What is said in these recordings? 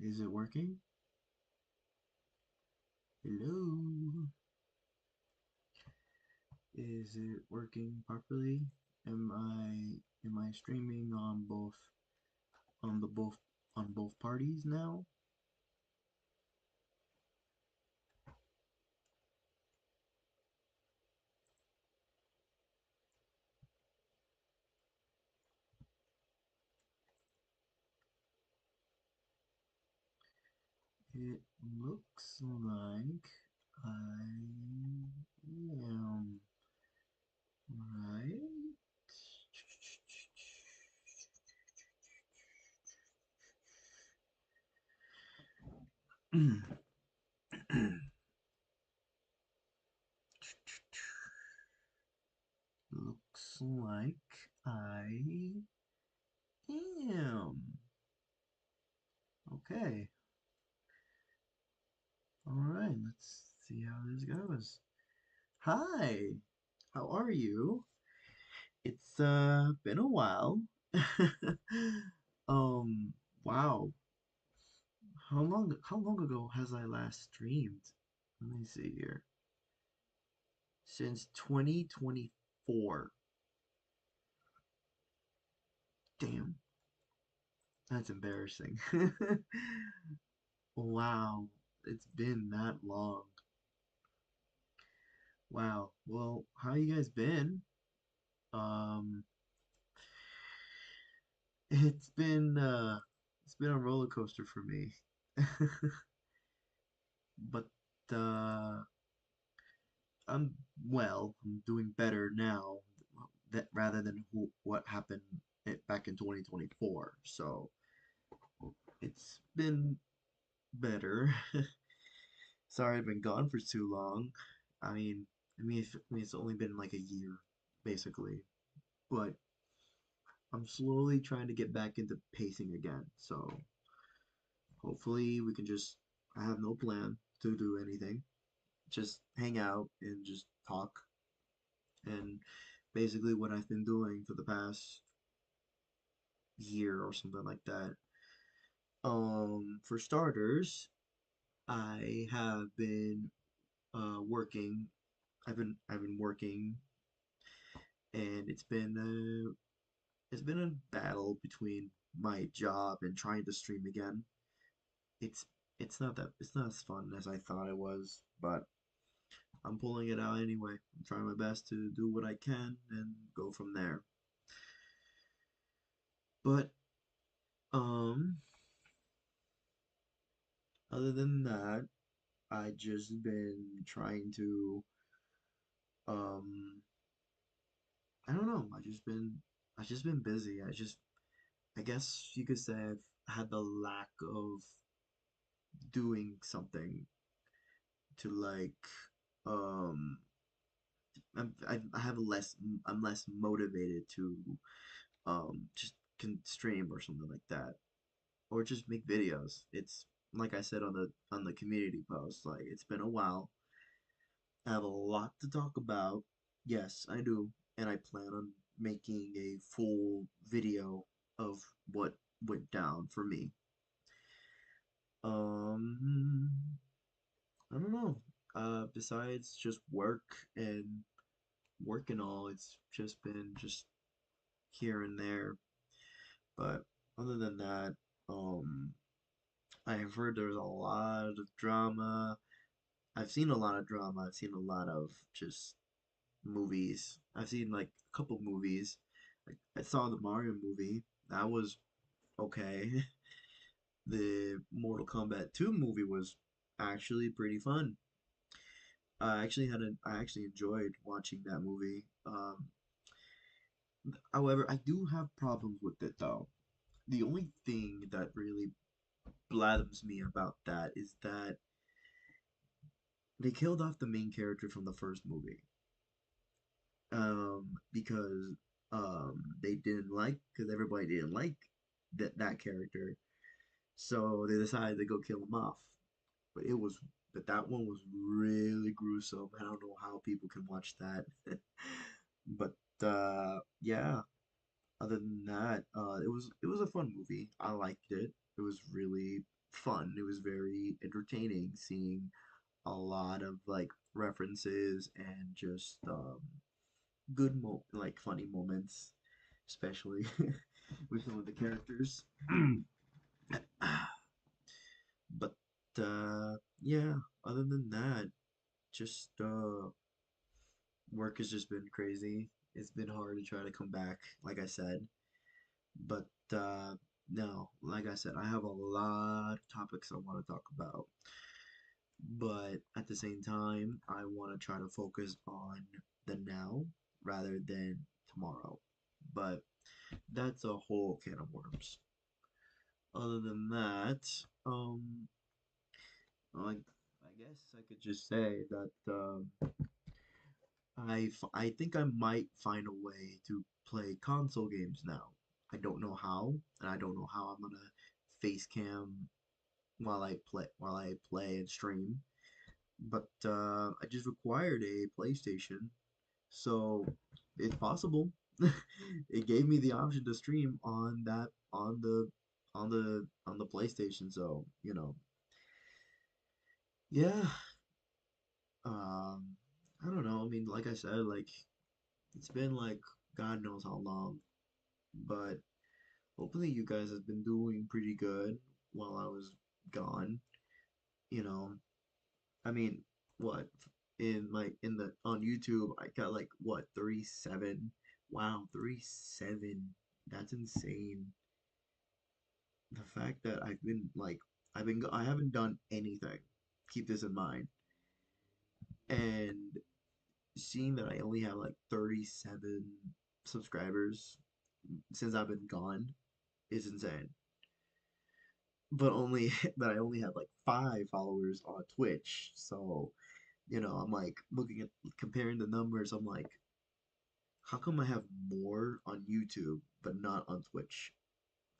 Is it working? Hello? Is it working properly? Am I streaming on the both on both parties now? It looks like I am right. Looks like I am. Okay. All right, let's see how this goes. Hi. How are you? It's been a while. Um, wow. How long ago has I last streamed? Let me see here. Since 2024. Damn, that's embarrassing. Wow, it's been that long. Wow. Well, how you guys been? Um, it's been a roller coaster for me. But uh I'm doing better now that rather than what happened back in 2024. So it's been better. Sorry I've been gone for too long. I mean, it's only been like a year, basically. But I'm slowly trying to get back into pacing again. So hopefully we can just. I have no plan to do anything. Just hang out and just talk. And basically what I've been doing for the past year or something like that. For starters, I have been working. I've been working, and it's been a battle between my job and trying to stream again. It's it's not as fun as I thought it was, but I'm pulling it out anyway. I'm trying my best to do what I can and go from there. But um, other than that, I just been trying to um I don't know. I just been busy. I guess you could say I've had the lack of doing something to like um I have less I'm less motivated to just can stream or something like that or just make videos. It's like I said on the community post, like it's been a while. I have a lot to talk about. Yes, I do, and I plan on making a full video of what went down for me. I don't know. Besides just work and all, it's just been just here and there. But other than that, um, I've heard there's a lot of drama. I've seen a lot of drama. I've seen a lot of just movies. I've seen like a couple movies. Like I saw the Mario movie. That was okay. The Mortal Kombat 2 movie was actually pretty fun. I actually enjoyed watching that movie. However, I do have problems with it though. The only thing that really blathers me about that is that they killed off the main character from the first movie. Because they didn't like because everybody didn't like that character, so they decided to go kill him off. But that one was really gruesome. I don't know how people can watch that. But yeah, other than that, it was a fun movie. I liked it. It was really. fun. It was very entertaining seeing a lot of like references and just like funny moments, especially with some of the characters. But yeah, other than that, just work has just been crazy. It's been hard to try to come back, like I said. But no, like I said, I have a lot of topics I want to talk about. But at the same time, I want to try to focus on the now rather than tomorrow. But that's a whole can of worms. Other than that, I guess I could just say that I think I might find a way to play console games now. I don't know how, and I don't know how I'm gonna face cam while I play and stream. But I just required a PlayStation, so it's possible. It gave me the option to stream on that on the PlayStation, so yeah. Um, I don't know. I mean, like I said, like it's been like God knows how long, but hopefully you guys have been doing pretty good while I was gone. You know, I mean, what in the on YouTube I got like what 37. Wow, 37. That's insane. The fact that I haven't done anything. Keep this in mind. And seeing that I only have like 37 subscribers since I've been gone is insane. But only that I only have like 5 followers on Twitch. So, I'm like looking at comparing the numbers. I'm like, how come I have more on YouTube but not on Twitch?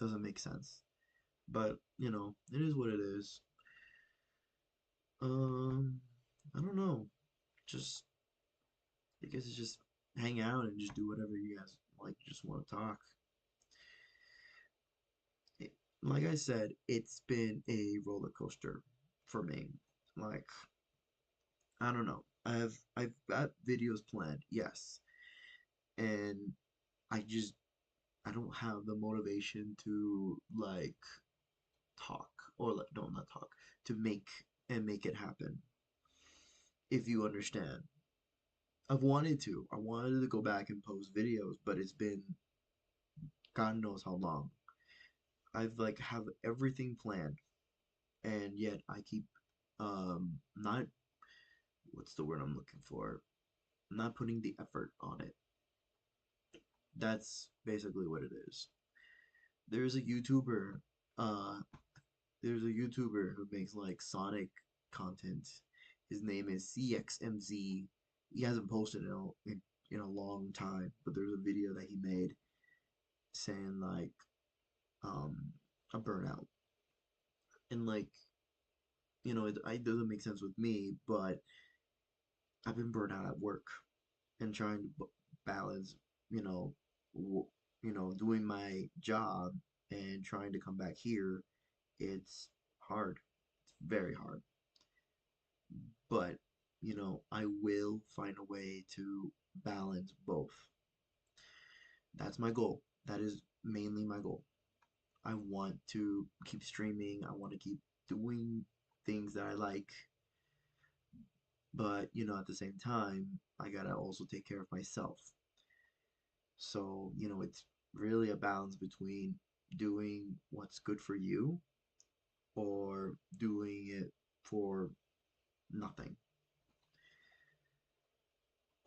Doesn't make sense. But, it is what it is. Um, I don't know. Just, I guess it's just hang out and just do whatever you guys like, just want to talk. It, like I said, it's been a roller coaster for me. Like, I don't know. I've got videos planned, yes, and I just I don't have the motivation to like talk or like no not talk to make it happen. If you understand, I've wanted to. I wanted to go back and post videos, but it's been God knows how long. I've like have everything planned, and yet I keep not what's the word I'm looking for? Not putting the effort on it. That's basically what it is. There's a YouTuber, uh, there's a YouTuber who makes like Sonic content. His name is CXMZ. He hasn't posted in a long time, but there's a video that he made saying like um a burnout and like it doesn't make sense with me, but I've been burnt out at work and trying to balance, you know, doing my job and trying to come back here. It's hard. It's very hard. But, I will find a way to balance both. That's my goal. That is mainly my goal. I want to keep streaming. I want to keep doing things that I like. But, at the same time, I gotta also take care of myself. So, it's really a balance between doing what's good for you or doing it for nothing.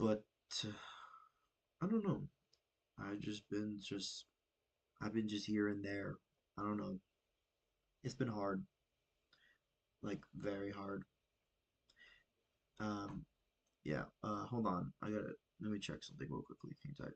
But I don't know. I've been just here and there. I don't know. It's been hard, like very hard. Um, yeah. Hold on. Let me check something real quickly. Hang tight.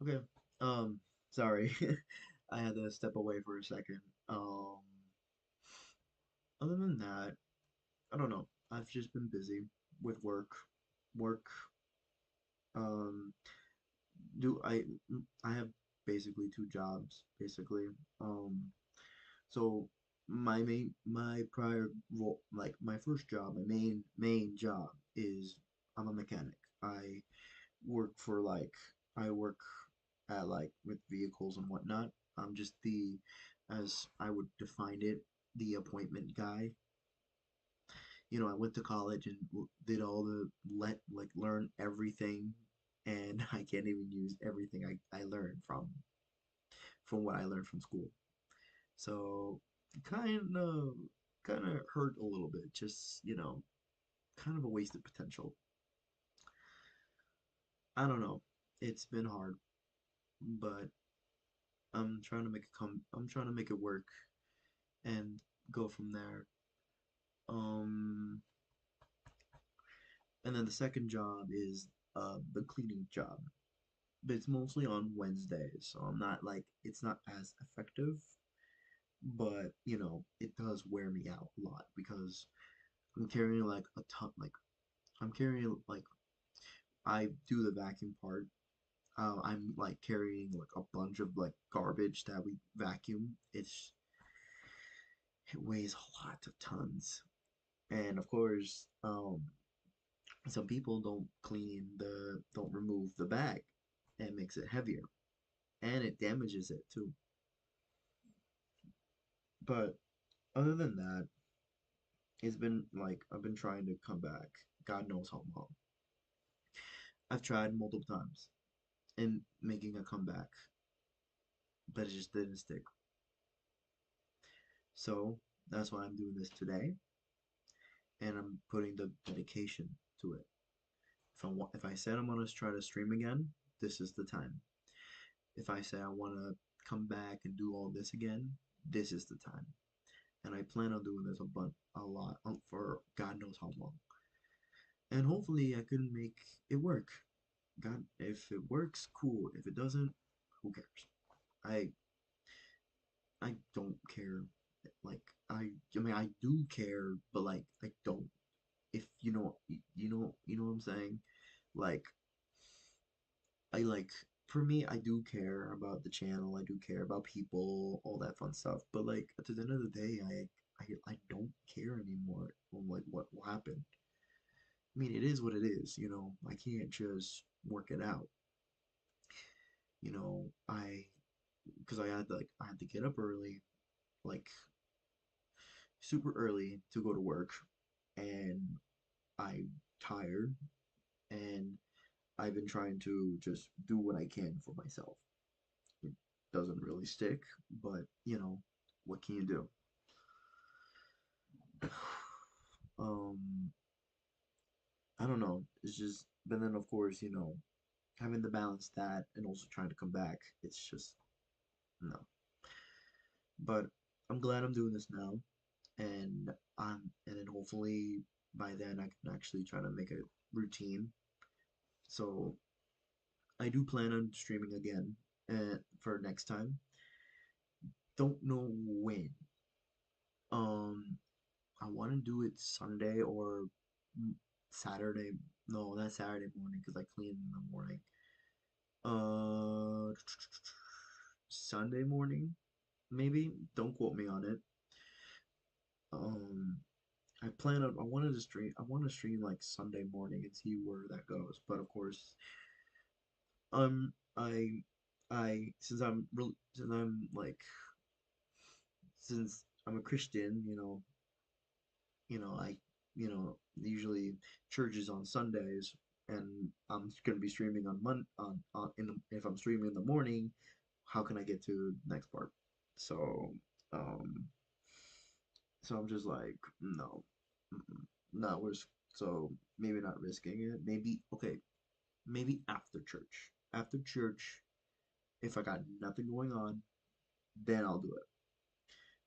Okay. Um, sorry. I had to step away for a second. Um, Other than that, I don't know. I've just been busy with work. Work. Um, do I have basically two jobs, basically. Um, so my prior role, like my first job, my main job is I'm a mechanic. Work for like I work at like with vehicles and whatnot. I'm just the, as I would define it, the appointment guy. I went to college and did all the learn everything, and I can't even use everything I learned from what I learned from school. So kind of kind of hurt a little bit. Just kind of a wasted potential. I don't know. It's been hard, but I'm trying to make it work and go from there. Um, and then the second job is the cleaning job. But it's mostly on Wednesdays, so I'm not like it's not as effective, but it does wear me out a lot because I'm carrying like a ton, like I'm carrying like I do the vacuum part. I'm like carrying like a bunch of like garbage that we vacuum. It weighs a lot of tons, and of course, some people don't remove the bag, and it makes it heavier, and it damages it too. But other than that, it's been like I've been trying to come back. God knows how long. I've tried multiple times in making a comeback, but it just didn't stick. So that's why I'm doing this today, and I'm putting the dedication to it. If I said I'm gonna try to stream again, this is the time. If I say I want to come back and do all this again, this is the time. And I plan on doing this a lot for God knows how long. And hopefully I can make it work. God, if it works, cool. If it doesn't, who cares? I I don't care. Like I mean I do care, but like I don't. If you know what I'm saying? Like I like for me I do care about the channel. I do care about people, all that fun stuff. But like at the end of the day, I don't care anymore on like what will happen. I mean, it is what it is. I can't just work it out. Because I had to get up early, like super early to go to work, and I'm tired, and I've been trying to just do what I can for myself. It doesn't really stick, but what can you do? Um, I don't know. It's just, but then of course, having to balance that and also trying to come back, it's just no. But I'm glad I'm doing this now, and then hopefully by then I can actually try to make a routine. So I do plan on streaming again for next time. Don't know when. Um, I want to do it Sunday or Saturday. No, not Saturday morning because I clean in the morning. Uh, Sunday morning, maybe. Don't quote me on it. Um, I wanted to stream. I want to stream like Sunday morning and see where that goes. But of course, I since I'm like since I'm a Christian, I usually churches on Sundays, and I'm gonna be streaming on Mon on in the, if I'm streaming in the morning, how can I get to the next part? So um so I'm just like no, not risk. So maybe not risking it. Maybe okay, maybe after church. After church, if I got nothing going on, then I'll do it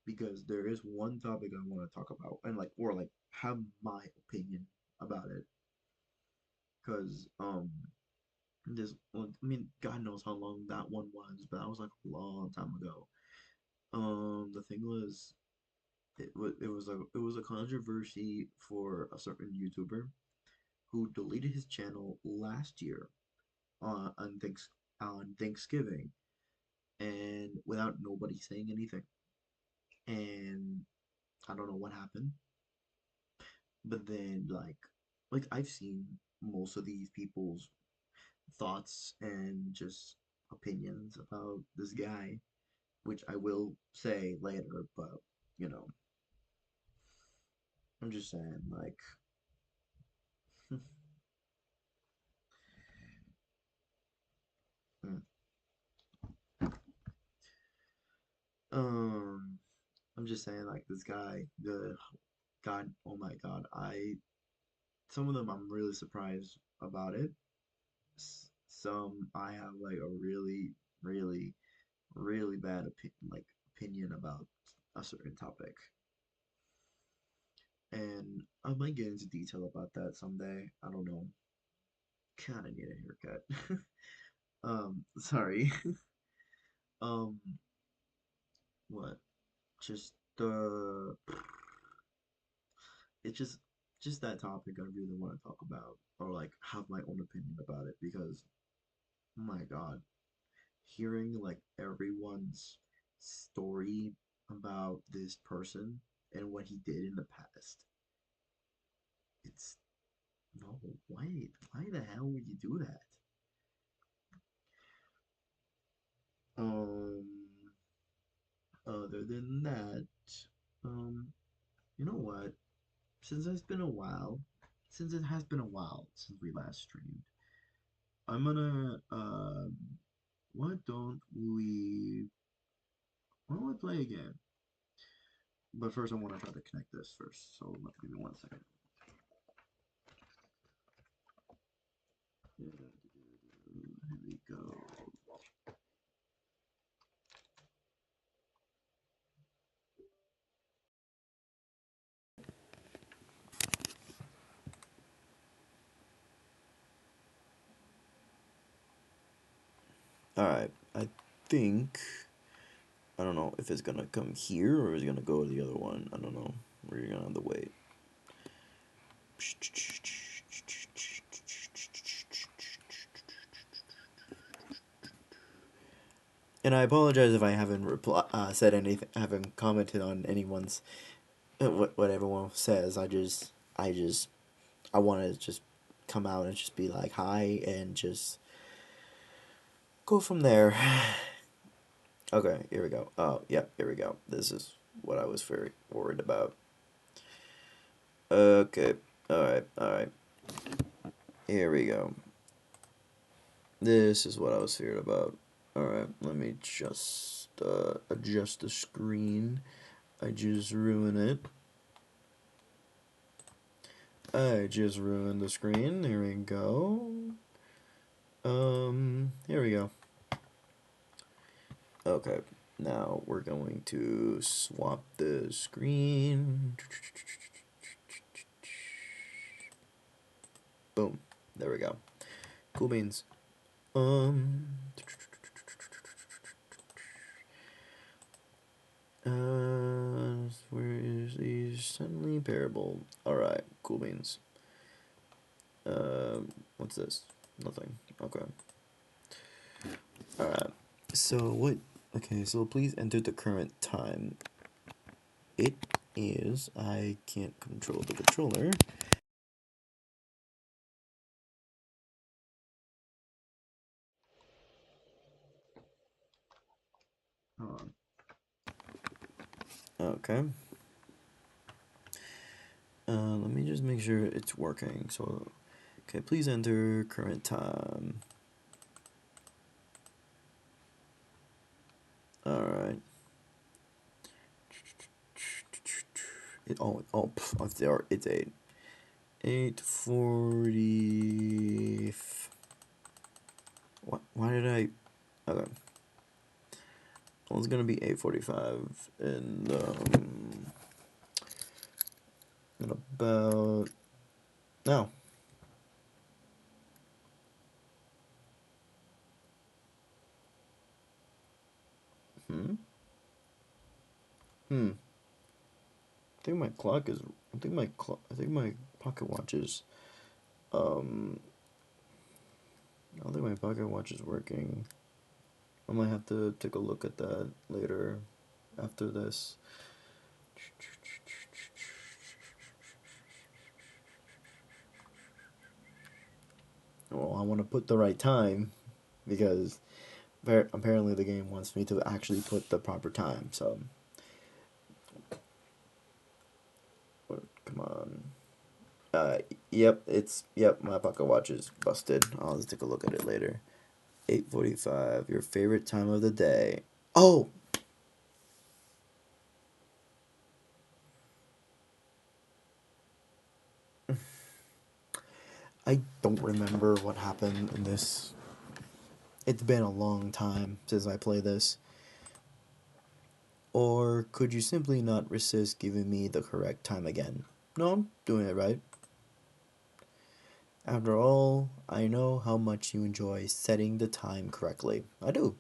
because there is one topic I want to talk about and like or like have my opinion about it because This, well, I mean, God knows how long that one was, but that was like a long time ago. The thing was, it was a controversy for a certain YouTuber who deleted his channel last year on Thanksgiving, and without nobody saying anything. And I don't know what happened, but then like I've seen most of these people's thoughts and just opinions about this guy, which I will say later, but you know, I'm just saying like mm, um I'm just saying like this guy, the God, oh my God, I some of them I'm really surprised about it. Some I have like a really, really, really bad opinion about a certain topic, and I might get into detail about that someday. I don't know. Kind of need a haircut. Sorry. Um, what? Just it's just that topic I really want to talk about, or like have my own opinion about it, because oh my God, hearing like everyone's story about this person and what he did in the past, it's no, why the hell would you do that? Um, other than that, um, you know what? Since it has been a while since we last streamed, I'm gonna why don't we why don't we play a game? But first, I want to try to connect this first. So give me 1 second. Here we go. Alright, I think I don't know if it's gonna come here or it's gonna go to the other one. I don't know. We're gonna have to wait. And I apologize if I haven't said anything, haven't commented on anyone's what everyone says. I want to just come out and just be like hi and just go from there. Okay, here we go. Oh, yep, here we go. This is what I was very worried about. Okay, alright. Here we go. This is what I was feared about. Alright, let me just adjust the screen. I just ruined it. I just ruined the screen. Here we go. Here we go. Okay, now we're going to swap the screen. Boom. There we go. Cool beans. Um, where is the suddenly parable? Alright, cool beans. What's this? Nothing. Okay. Alright. So what? Okay, so please enter the current time. It is. I can't control the controller. Hold on. Okay. Let me just make sure it's working. So, okay, please enter current time. Alright. It's 8:40. What? Why did I? Okay. Well, it's gonna be 8:45 and in about no. Hmm. I think my clock is. I think my pocket watch is. Um. I don't think my pocket watch is working. I might have to take a look at that later, after this. Well, I want to put the right time because apparently the game wants me to actually put the proper time. So, come on. Uh, yep. My pocket watch is busted. I'll just take a look at it later. 8:45. Your favorite time of the day? Oh, I don't remember what happened in this. It's been a long time since I played this. Or could you simply not resist giving me the correct time again? No, I'm doing it right. After all, I know how much you enjoy setting the time correctly. I do.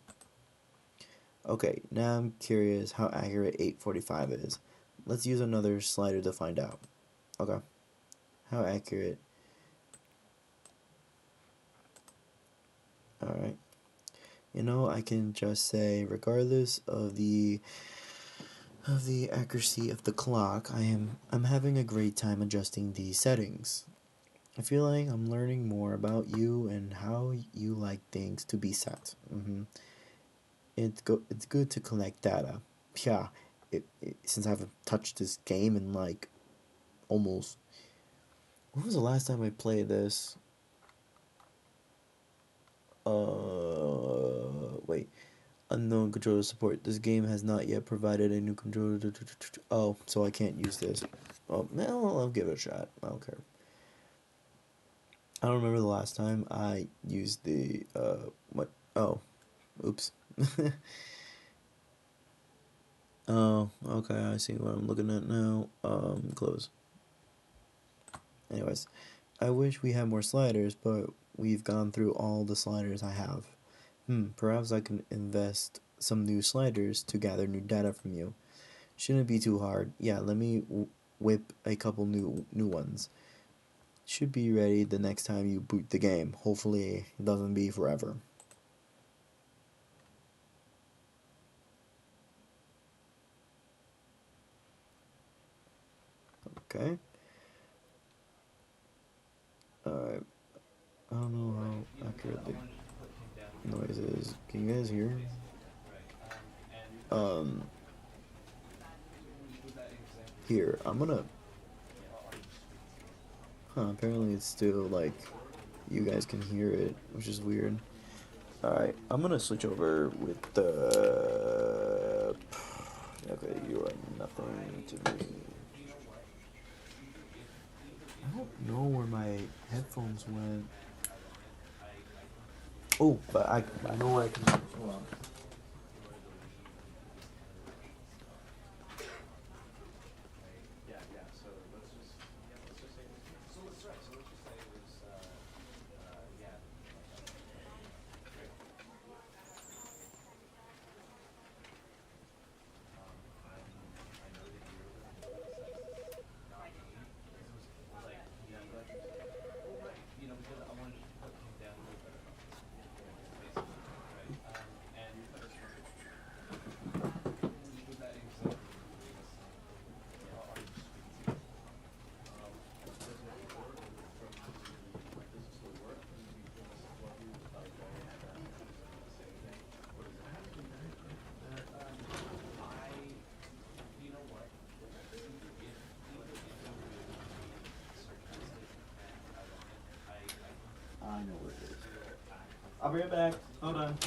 Okay, now I'm curious how accurate 8:45 is. Let's use another slider to find out. Okay. How accurate? Alright. I can just say regardless of the accuracy of the clock, I'm having a great time adjusting these settings. I feel like I'm learning more about you and how you like things to be set. It's good to collect data. Yeah, since I haven't touched this game in like almost. When was the last time I played this? Wait. Unknown controller support. This game has not yet provided a new controller. Oh, so I can't use this. Oh, well, I'll give it a shot. I don't care. I don't remember the last time I used the what? Oh, oops. Oh, okay. I see what I'm looking at now. Close. Anyways, I wish we had more sliders, but we've gone through all the sliders I have. Perhaps I can invest some new sliders to gather new data from you. Shouldn't be too hard. Yeah, let me whip a couple new ones. Should be ready the next time you boot the game. Hopefully, it doesn't be forever. Okay. Alright. I don't know how accurate the noise is. Can you guys hear? Um. Here, I'm gonna. Huh. Apparently, it's still like you guys can hear it, which is weird. Alright, I'm gonna switch over with the. Okay, you are nothing to me. I don't know where my headphones went. Oh, but I know I can. Hold on. I know where it is. I'll bring it back. Hold on.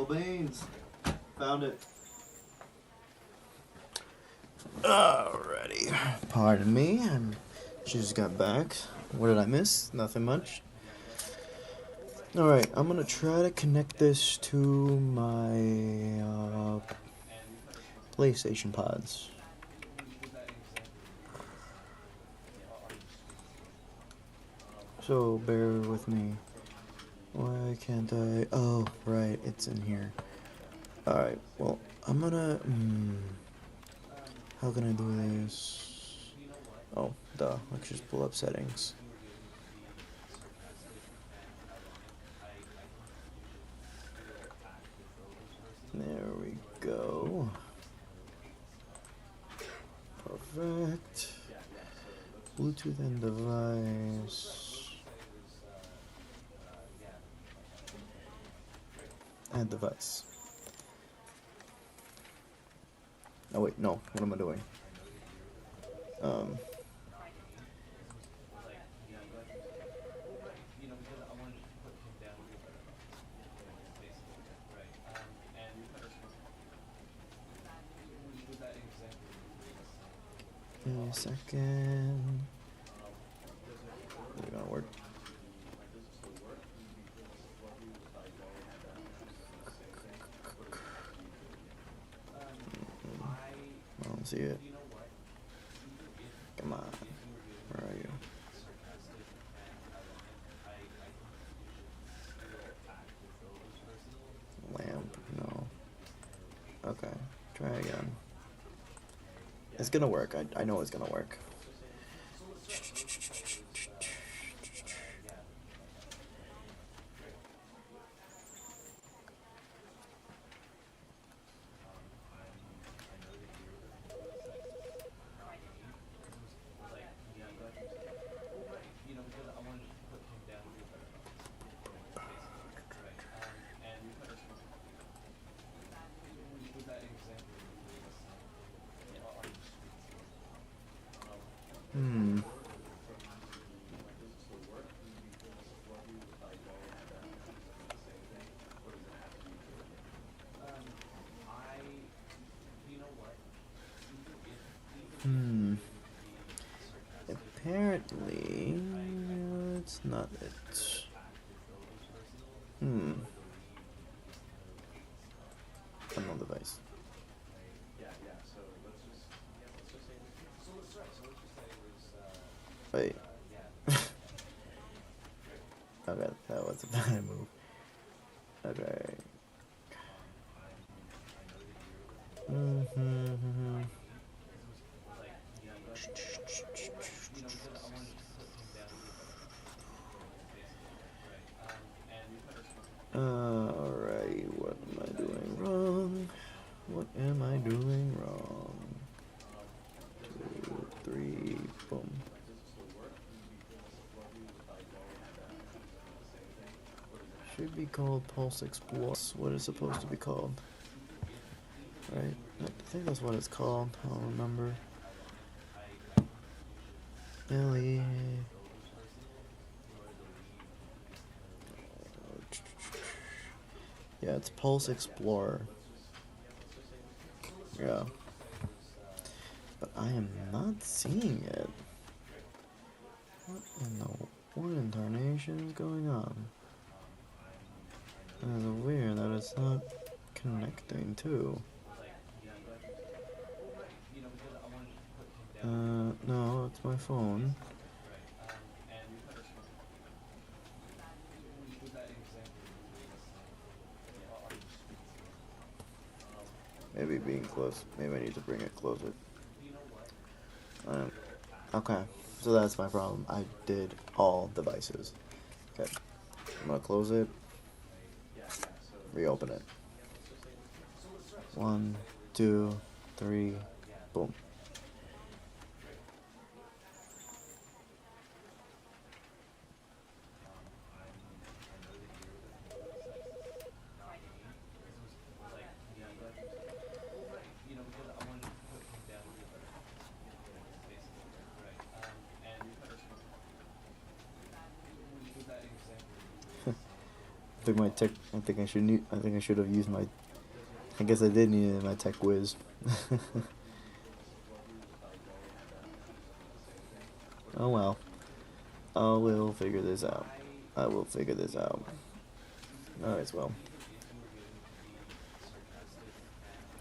Cobain's. Found it. Alrighty. Pardon me. She just got back. What did I miss? Nothing much. Alright, I'm gonna try to connect this to my PlayStation pods. So bear with me. Why can't I? Oh, right, it's in here. Alright, well, I'm gonna. How can I do this? Oh, duh. Let's just pull up settings. There we go. Perfect. Bluetooth and device. Add device. Oh wait, no. What am I doing? Give me a second. Is it gonna work? I don't see it. Come on. Where are you? Lamp? No. Okay. Try again. It's gonna work. I know it's gonna work. Apparently, it's not it. Unknown device. Wait. Okay, that was a bad move. Okay. Alright, what am I doing wrong? What am I doing wrong? 2, 3, boom. Should be called Pulse Explore. That's what it's supposed to be called. Right? I think that's what it's called. I don't remember. Billy. Yeah, it's Pulse Explorer. Yeah. But I am not seeing it. What in the what incarnation is going on? It's weird that it's not connecting too. No, it's my phone. Maybe being close. Maybe I need to bring it closer. Okay, so that's my problem. I did all devices. Okay, I'm gonna close it. Reopen it. 1, 2, 3, boom. took my tech. I think I should have used my. I guess I did need my tech whiz. Oh well. I will figure this out. I will figure this out. Alright, well.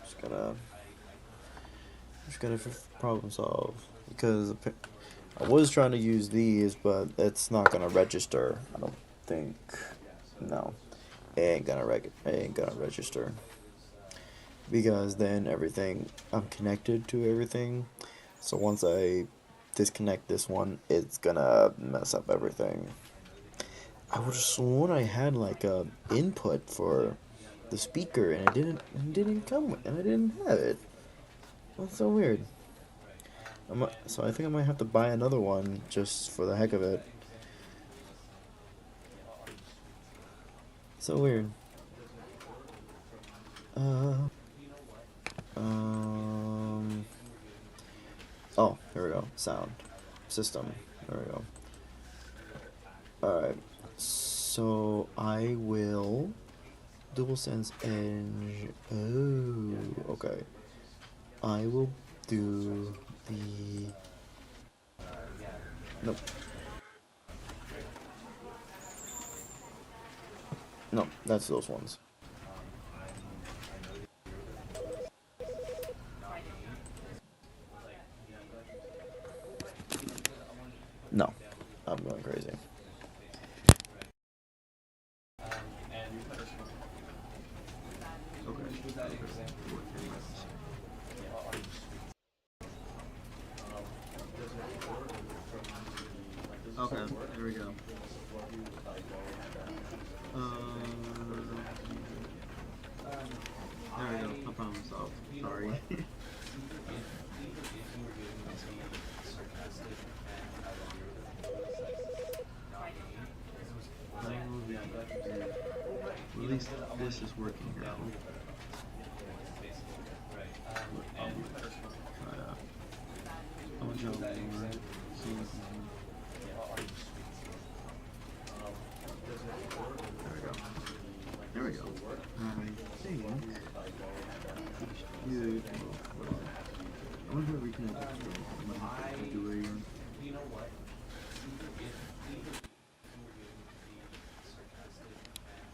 Just gotta problem solve. Because I was trying to use these, but it's not gonna register. I don't think. No. It ain't gonna register. Because then I'm connected to everything. So once I disconnect this one, it's gonna mess up everything. I would have sworn I had like a input for the speaker, and it didn't come, and I didn't have it. That's so weird. So I think I might have to buy another one just for the heck of it. So weird. Oh, here we go. Sound system. There we go. Alright. So I will DualSense Edge. Oh, okay. I will do the. Nope. No, that's those ones. No, I'm going crazy. Okay, here we go. There we go. I problem solved. Sorry. At least this is working now. I'll jump more. There we go. I think. Good. I wonder if we can do it again.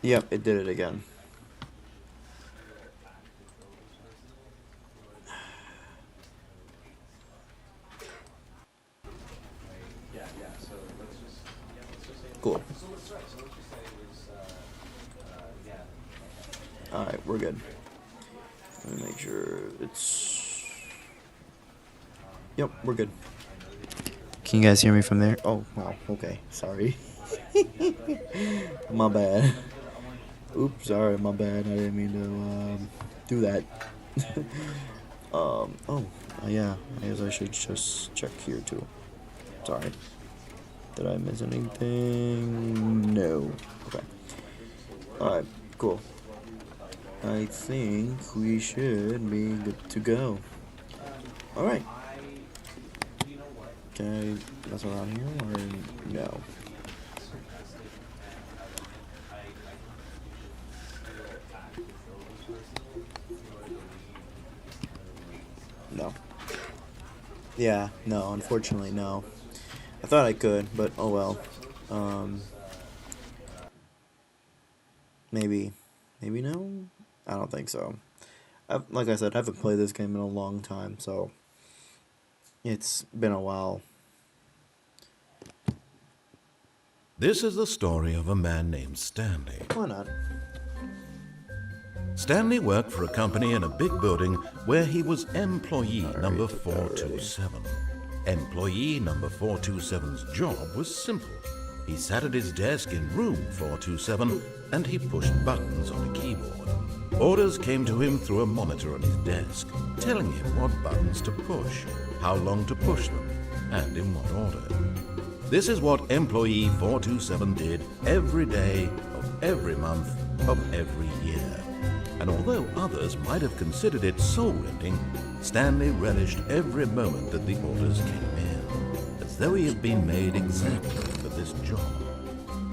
Yep, it did it again. Cool. Alright, we're good. Let me make sure it's... Yep, we're good. Can you guys hear me from there? Oh, wow, okay, sorry. My bad. Oops, sorry, my bad. I didn't mean to do that. Yeah, I guess I should just check here too. Sorry. Did I miss anything? No. Okay. Alright, cool. I think we should be good to go. Alright. Can I mess around here or no? No. Yeah, no, unfortunately, no. I thought I could, but oh well. Maybe no? I don't think so. Like I said, I haven't played this game in a long time, so it's been a while. This is the story of a man named Stanley. Why not? Stanley worked for a company in a big building where he was employee number 427. Employee number 427's job was simple. He sat at his desk in room 427 and he pushed buttons on a keyboard. Orders came to him through a monitor on his desk, telling him what buttons to push, how long to push them, and in what order. This is what employee 427 did every day of every month of every year. And although others might have considered it soul-rending, Stanley relished every moment that the orders came in, as though he had been made exactly for this job.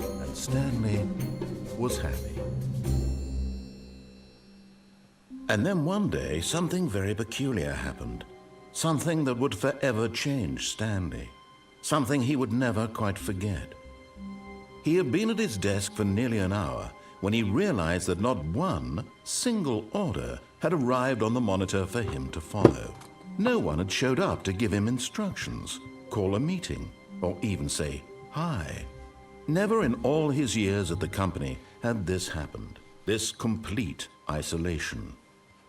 And Stanley was happy. And then one day, something very peculiar happened. Something that would forever change Stanley. Something he would never quite forget. He had been at his desk for nearly an hour when he realized that not one single order had arrived on the monitor for him to follow. No one had showed up to give him instructions, call a meeting, or even say hi. Never in all his years at the company had this happened, this complete isolation.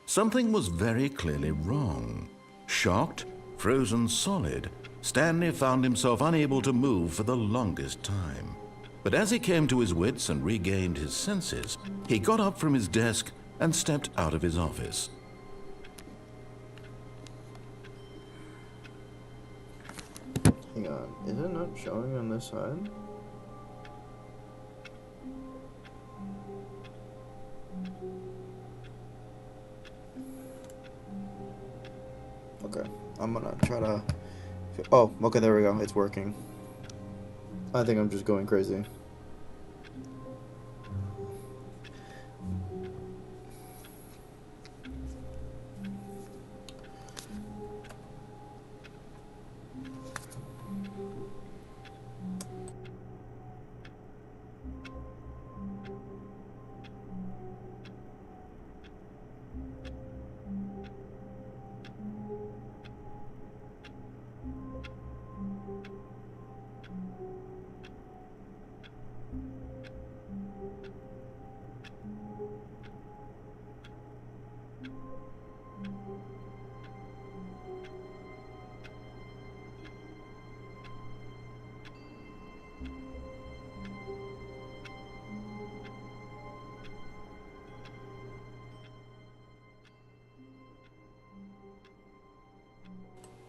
Something was very clearly wrong. Shocked, frozen solid, Stanley found himself unable to move for the longest time. But as he came to his wits and regained his senses, he got up from his desk and stepped out of his office. Hang on, is it not showing on this side? Okay, I'm gonna try to... Oh, okay, there we go, it's working. I think I'm just going crazy.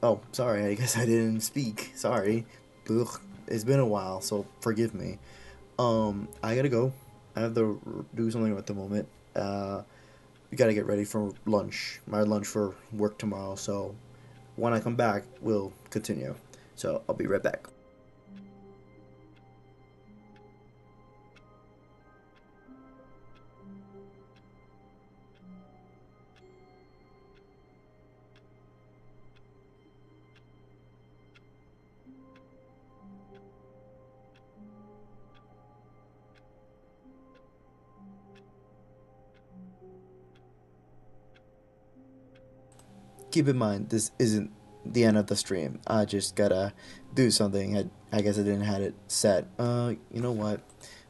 Oh, sorry, I guess I didn't speak. Sorry. Ugh, it's been a while, so forgive me. I gotta go. I have to do something at the moment. We gotta get ready for lunch. My lunch for work tomorrow, so when I come back, we'll continue. So I'll be right back. Keep in mind, this isn't the end of the stream. I just gotta do something. I guess I didn't have it set. You know what?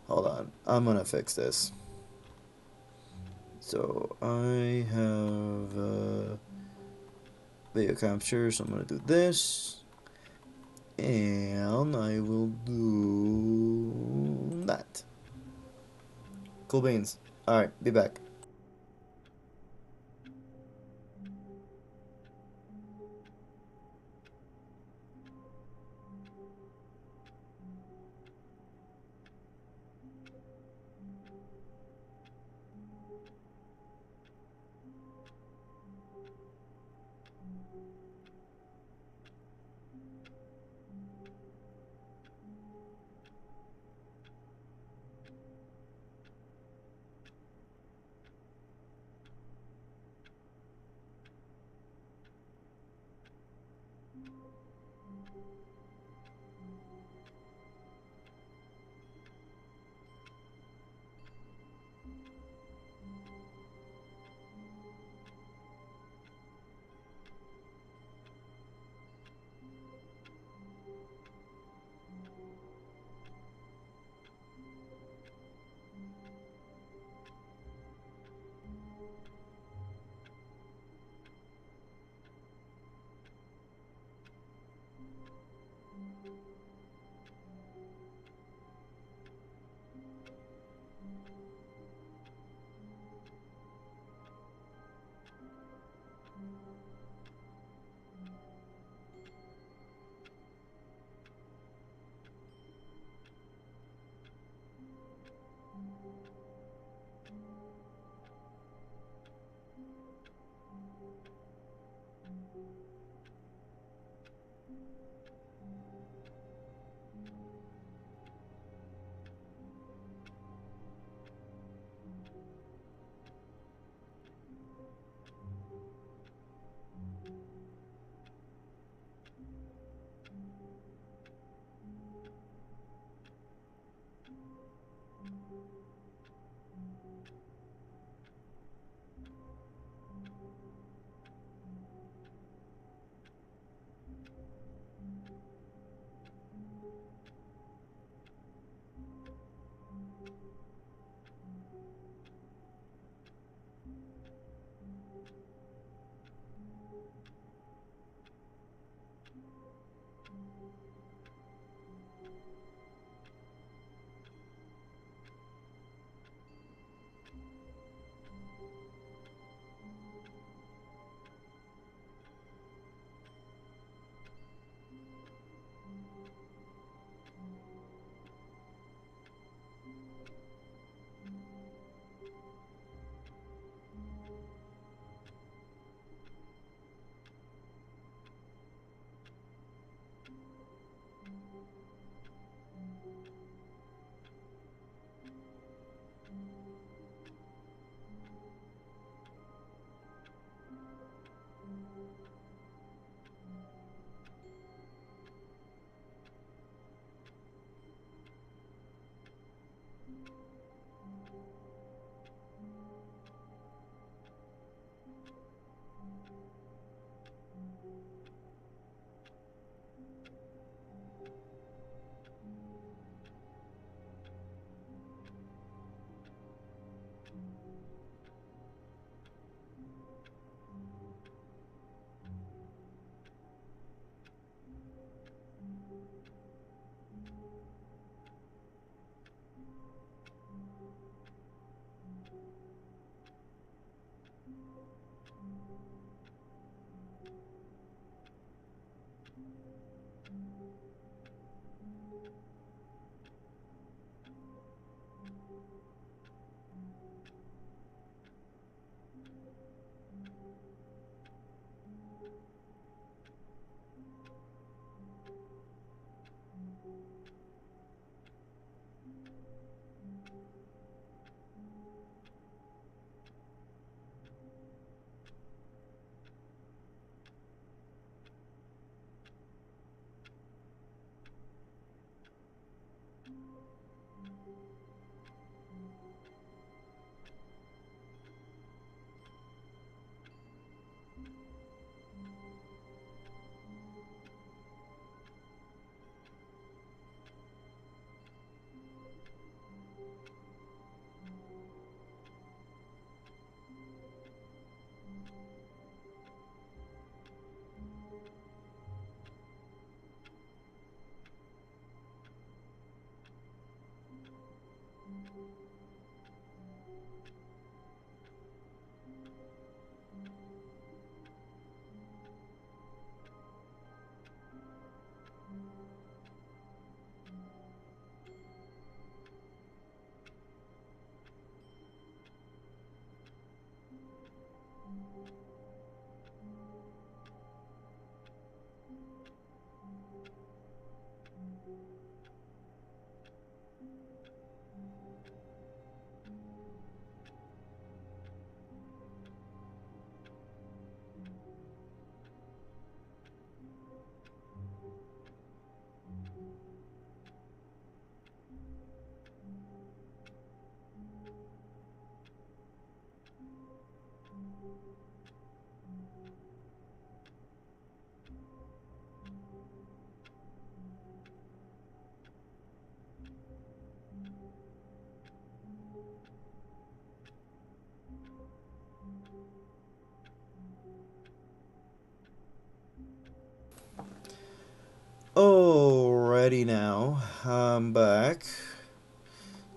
Hold on. I'm gonna fix this. So I have video capture, so I'm gonna do this. And I will do that. Cool beans. Alright, be back. Alrighty now, I'm back.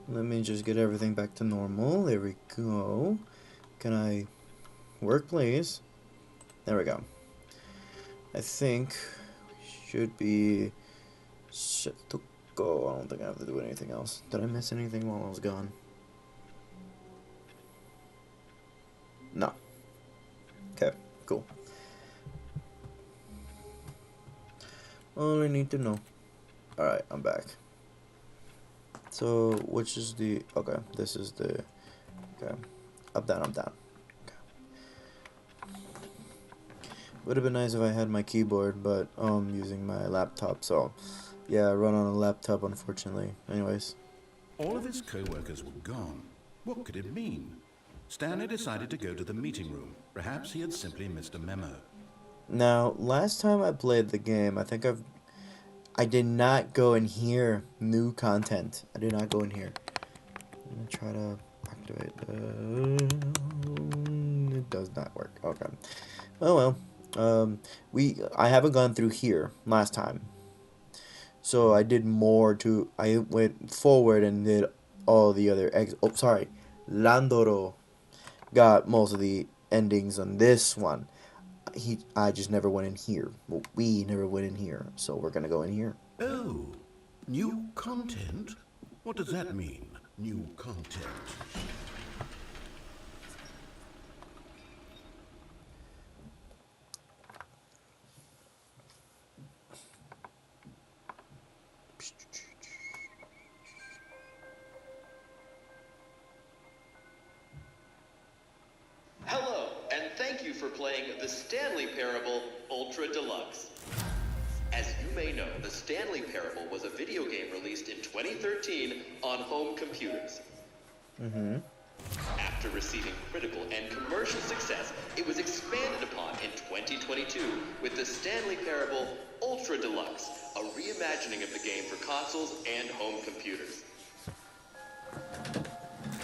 Let me just get everything back to normal. There we go. Can I work, please? There we go. I think we should be set to go. I don't think I have to do anything else. Did I miss anything while I was gone? No. Okay, cool. All I need to know. Alright, I'm back. So, which is the... Okay, this is the... Okay. I'm down. Okay. Would have been nice if I had my keyboard, but I'm using my laptop, so... Yeah, I run on a laptop, unfortunately. Anyways. All of his co-workers were gone. What could it mean? Stanley decided to go to the meeting room. Perhaps he had simply missed a memo. Now, last time I played the game, I did not go in here. New content. I did not go in here. I'm gonna try to activate. It does not work. Okay. Oh well. I haven't gone through here last time. So I did more to. I went forward and did all the other Oh, sorry. Landoro got most of the endings on this one. I just never went in here. Well, we never went in here, so we're gonna go in here. Oh, new content? What does that mean, new content? Hello, and thank you for playing The Stanley Parable Ultra Deluxe. As you may know, The Stanley Parable was a video game released in 2013 on home computers. After receiving critical and commercial success, it was expanded upon in 2022 with The Stanley Parable Ultra Deluxe, a reimagining of the game for consoles and home computers.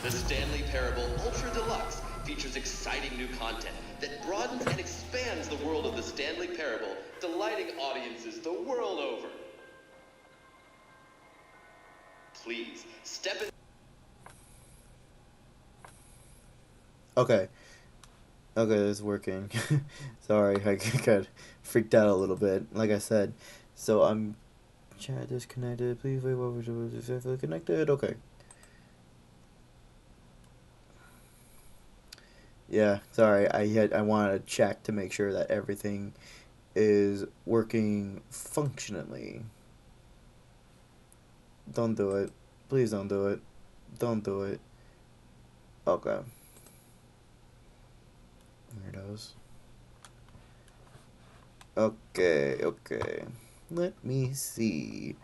The Stanley Parable Ultra Deluxe features exciting new content that broadens and expands the world of the Stanley Parable, delighting audiences the world over. Please, step in. Okay, it's working. Sorry, I got freaked out a little bit, like I said. So I'm... Chat disconnected. Please wait, what was successfully connected? Okay. Yeah, sorry, I wanted to check to make sure that everything is working functionally. Don't do it. Please don't do it. Don't do it. Okay. Weirdos. Okay. Let me see.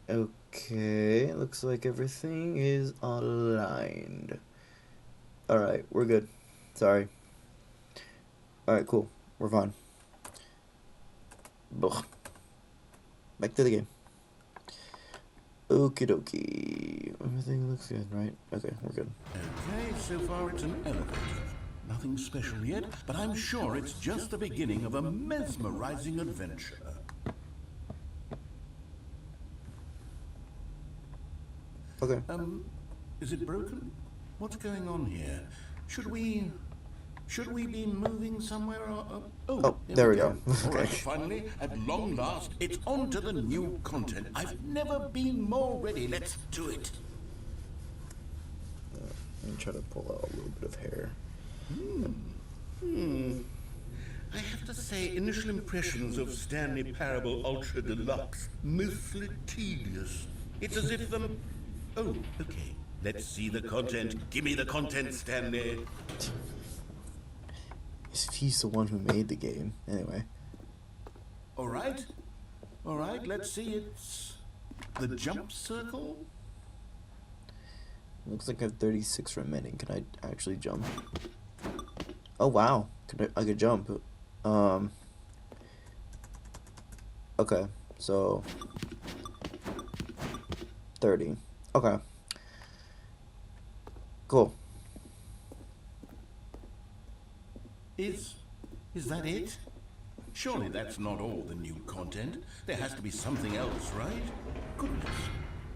Okay, looks like everything is aligned. Alright, we're good. Sorry. Alright, cool. We're fine. Ugh. Back to the game. Okie dokie. Everything looks good, right? Okay, we're good. Okay, so far it's an elevator. Nothing special yet, but I'm sure it's just the beginning of a mesmerizing adventure. Okay. Is it broken? What's going on here? Should we be moving somewhere? Oh, there we go. All right, finally, at long last, it's on to the new content. I've never been more ready. Let's do it. Let me try to pull out a little bit of hair. I have to say, initial impressions of Stanley Parable Ultra Deluxe, mostly tedious. It's as if oh, okay. Let's see the content. Give me the content, Stanley. As if he's the one who made the game. Anyway. All right, let's see. It's the jump circle. Looks like I have 36 remaining. Can I actually jump? Oh wow. I could jump. Okay, so 30. Okay. Cool. Is that it? Surely that's not all the new content. There has to be something else, right? Goodness.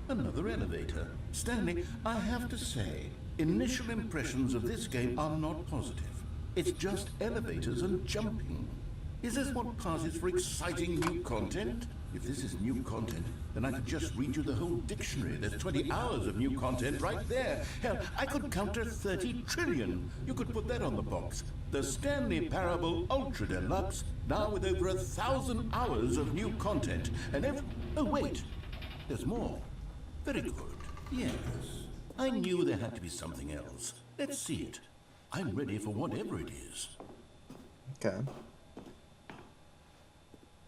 Another elevator. Stanley, I have to say, initial impressions of this game are not positive. It's just elevators and jumping. Is this what passes for exciting new content? If this is new content, then I could just read you the whole dictionary. There's 20 hours of new content right there. Hell, I could counter 30 trillion. You could put that on the box. The Stanley Parable Ultra Deluxe, now with over 1,000 hours of new content. And oh wait, there's more. Very good. Yes. I knew there had to be something else. Let's see it. I'm ready for whatever it is. Okay.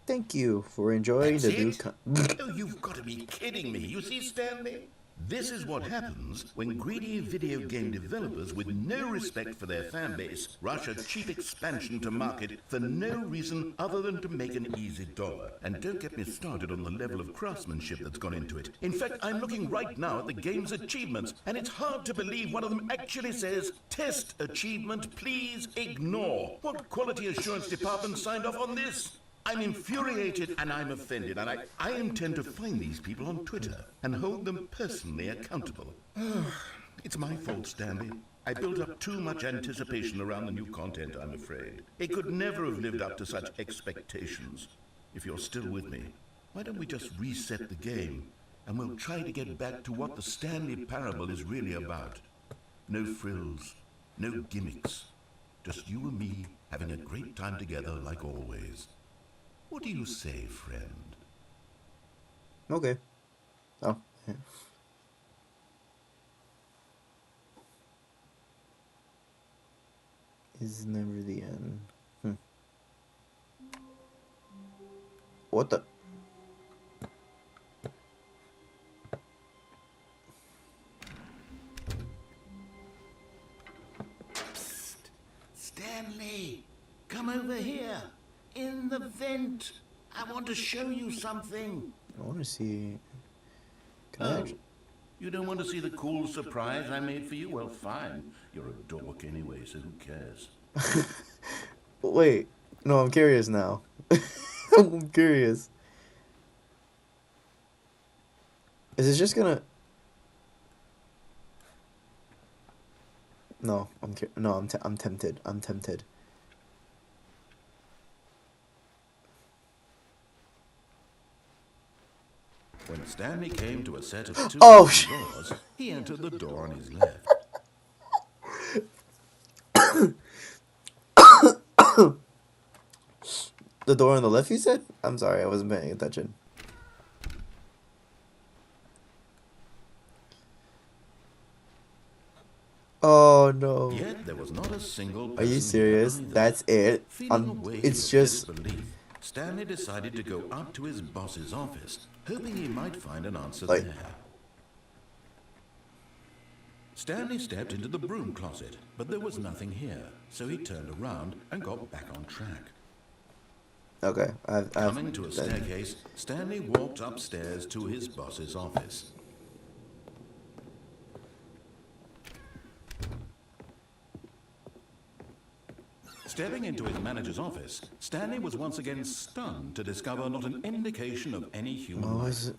Thank you for enjoying That's the new it? Oh, you've got to be kidding me. You see, Stanley? This is what happens when greedy video game developers with no respect for their fan base rush a cheap expansion to market for no reason other than to make an easy dollar. And don't get me started on the level of craftsmanship that's gone into it. In fact, I'm looking right now at the game's achievements, and it's hard to believe one of them actually says, "Test achievement, please ignore." What quality assurance department signed off on this? I'm infuriated and I'm offended, and I intend to find these people on Twitter and hold them personally accountable. It's my fault, Stanley. I built up too much anticipation around the new content, I'm afraid. It could never have lived up to such expectations. If you're still with me, why don't we just reset the game, and we'll try to get back to what the Stanley Parable is really about. No frills, no gimmicks. Just you and me having a great time together like always. What do you say, friend? Okay. Oh. Yeah. Is never the end. What the? Psst. Stanley, come over here. In the vent. I want to show you something. I want to see. Can I actually? You don't want to see the cool surprise I made for you? Well, fine. You're a dork anyway, so who cares? Wait. No, I'm curious now. I'm curious. Is it just gonna? No, I'm tempted. I'm tempted. When Stanley came to a set of two doors, he entered the door on his left. The door on the left, you said? I'm sorry, I wasn't paying attention. Oh no. Yet there was not a single person. Are you serious? That's it? It's just... Stanley decided to go up to his boss's office, hoping he might find an answer Like- there. Stanley stepped into the broom closet, but there was nothing here, so he turned around and got back on track. Okay, Coming to a staircase, Stanley walked upstairs to his boss's office. Stepping into his manager's office, Stanley was once again stunned to discover not an indication of any human What life. was it?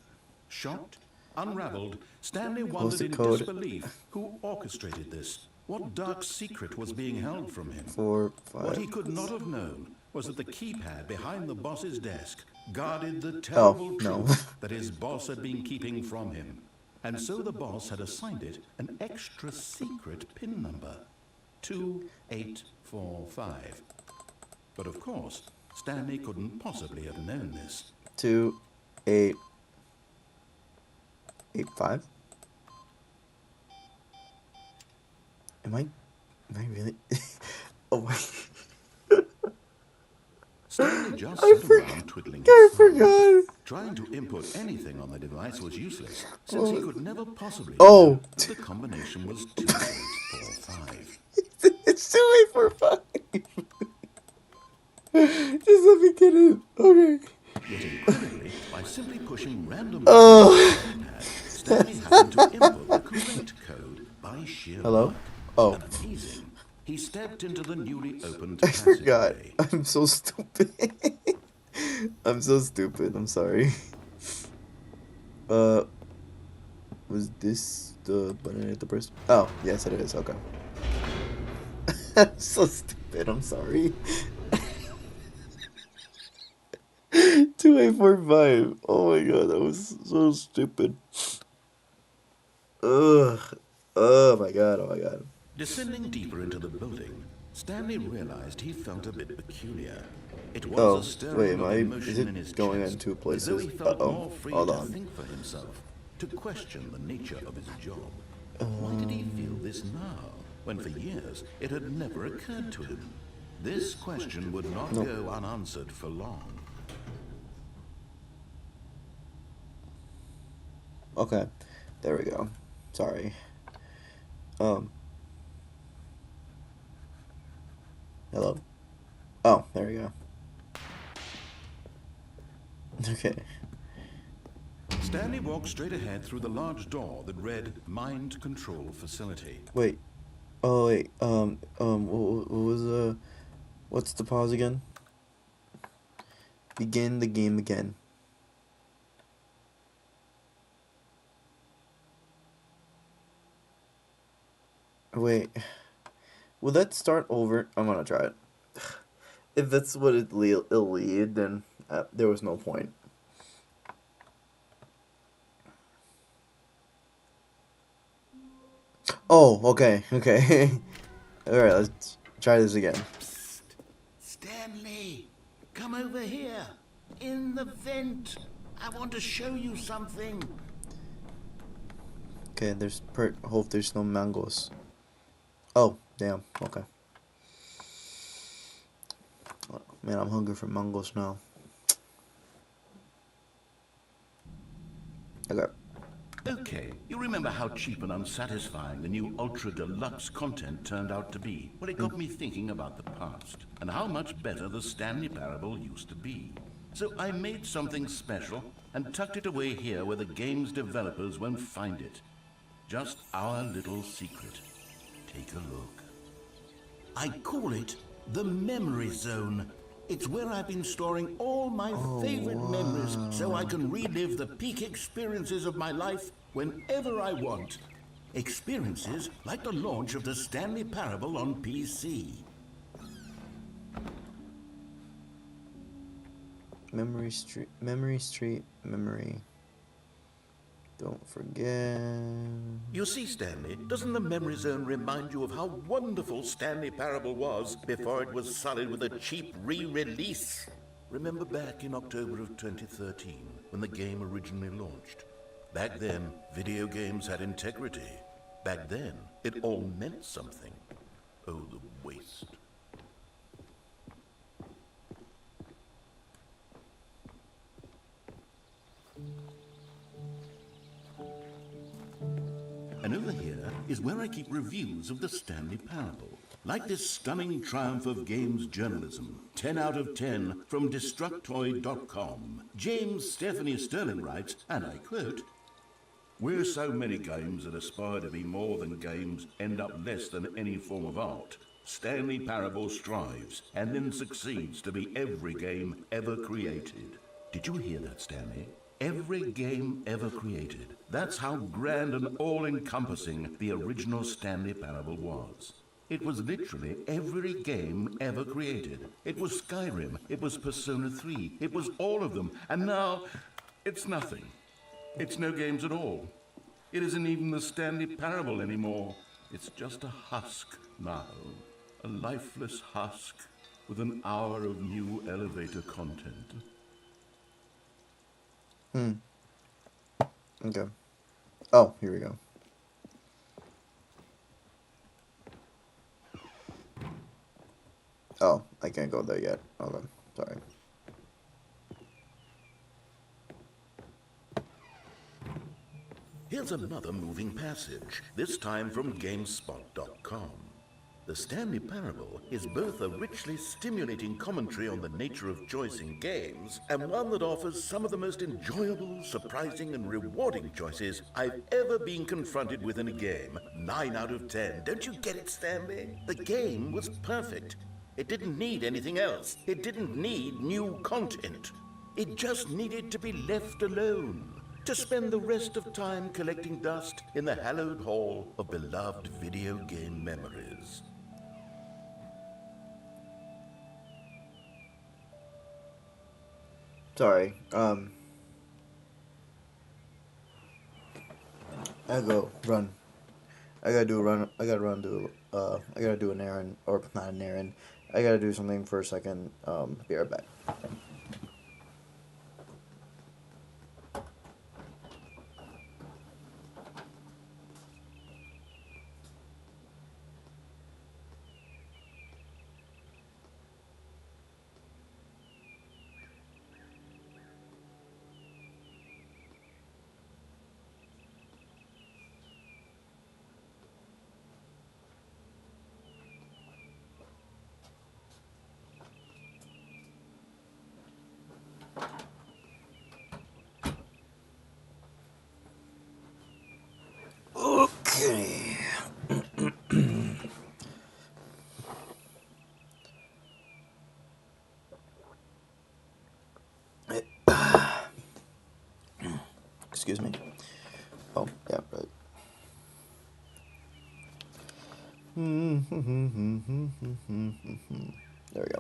Shocked, unraveled, Stanley wondered Postal in code. disbelief who orchestrated this. What dark secret was being held from him? 4, 5. What he could not have known was that the keypad behind the boss's desk guarded the terrible no. truth that his boss had been keeping from him. And so the boss had assigned it an extra secret PIN number. 2845. But of course, Stanley couldn't possibly have known this. 2885. Am I really? Oh my. Stanley just I sat around twiddling his I thumbs. forgot. Trying to input anything on the device was useless, since he could never possibly Oh. know that the combination was 2845. It's 2845. Just let me get it. Okay. Yet incredibly, by simply pushing random Oh. buttons on the keypad, Stanley happened to input the correct code by sheer Hello? luck. Oh. And amazing, he stepped into the newly opened I forgot. passageway. I'm so stupid. I'm so stupid. I'm sorry. Was this the button at the first? Oh, yes, it is. Okay. I'm so stupid. I'm sorry. 2845. Oh my god, that was so stupid. Ugh. Oh my god. Oh my god. Descending deeper into the building, Stanley realized he felt a bit peculiar. It was Oh, a stirring wait, of is emotion in it his going chest, in two as though he places? felt Uh-oh. more free Hold to on. think for himself, to question the nature of his job. Why did he feel this now, when for years it had never occurred to him? This question would not go unanswered for long. Okay, there we go. Sorry. Hello? Oh, there we go. Okay. Stanley walked straight ahead through the large door that read Mind Control Facility. Wait. Oh, wait. What was, what's the pause again? Begin the game again. Wait. Will that start over? I'm gonna try it. If that's what it'll lead, then there was no point. Oh, okay, okay. Alright, let's try this again. Psst. Stanley, come over here. In the vent. I want to show you something. Okay, hope there's no mangoes. Oh, damn, okay. Oh, man, I'm hungry for mangoes now. Okay. Okay, you remember how cheap and unsatisfying the new Ultra Deluxe content turned out to be? Well, it got me thinking about the past, and how much better the Stanley Parable used to be. So I made something special, and tucked it away here where the game's developers won't find it. Just our little secret. Take a look. I call it the Memory Zone. It's where I've been storing all my favorite memories so I can relive the peak experiences of my life whenever I want. Experiences like the launch of the Stanley Parable on PC. Memory Street, memory. Don't forget. You see, Stanley, doesn't the Memory Zone remind you of how wonderful Stanley Parable was before it was sullied with a cheap re-release? Remember back in October of 2013, when the game originally launched? Back then, video games had integrity. Back then, it all meant something. Oh, the waste. And over here is where I keep reviews of the Stanley Parable. Like this stunning triumph of games journalism, 10 out of 10 from Destructoid.com. James Stephanie Sterling writes, and I quote, "Where so many games that aspire to be more than games end up less than any form of art, Stanley Parable strives and then succeeds to be every game ever created." Did you hear that, Stanley? Every game ever created. That's how grand and all-encompassing the original Stanley Parable was. It was literally every game ever created. It was Skyrim, it was Persona 3, it was all of them, and now it's nothing. It's no games at all. It isn't even the Stanley Parable anymore. It's just a husk. Now, a lifeless husk with an hour of new elevator content. Okay. Oh, here we go. Oh, I can't go there yet. Okay, sorry. Here's another moving passage, this time from GameSpot.com. The Stanley Parable is both a richly stimulating commentary on the nature of choice in games and one that offers some of the most enjoyable, surprising, and rewarding choices I've ever been confronted with in a game. 9 out of 10. Don't you get it, Stanley? The game was perfect. It didn't need anything else. It didn't need new content. It just needed to be left alone, to spend the rest of time collecting dust in the hallowed hall of beloved video game memories. Sorry. I go run. I gotta do a run. I gotta run to. I gotta do an errand, or not an errand. I gotta do something for a second. Be right back. Okay. Excuse me. Oh, yeah, right. There we go.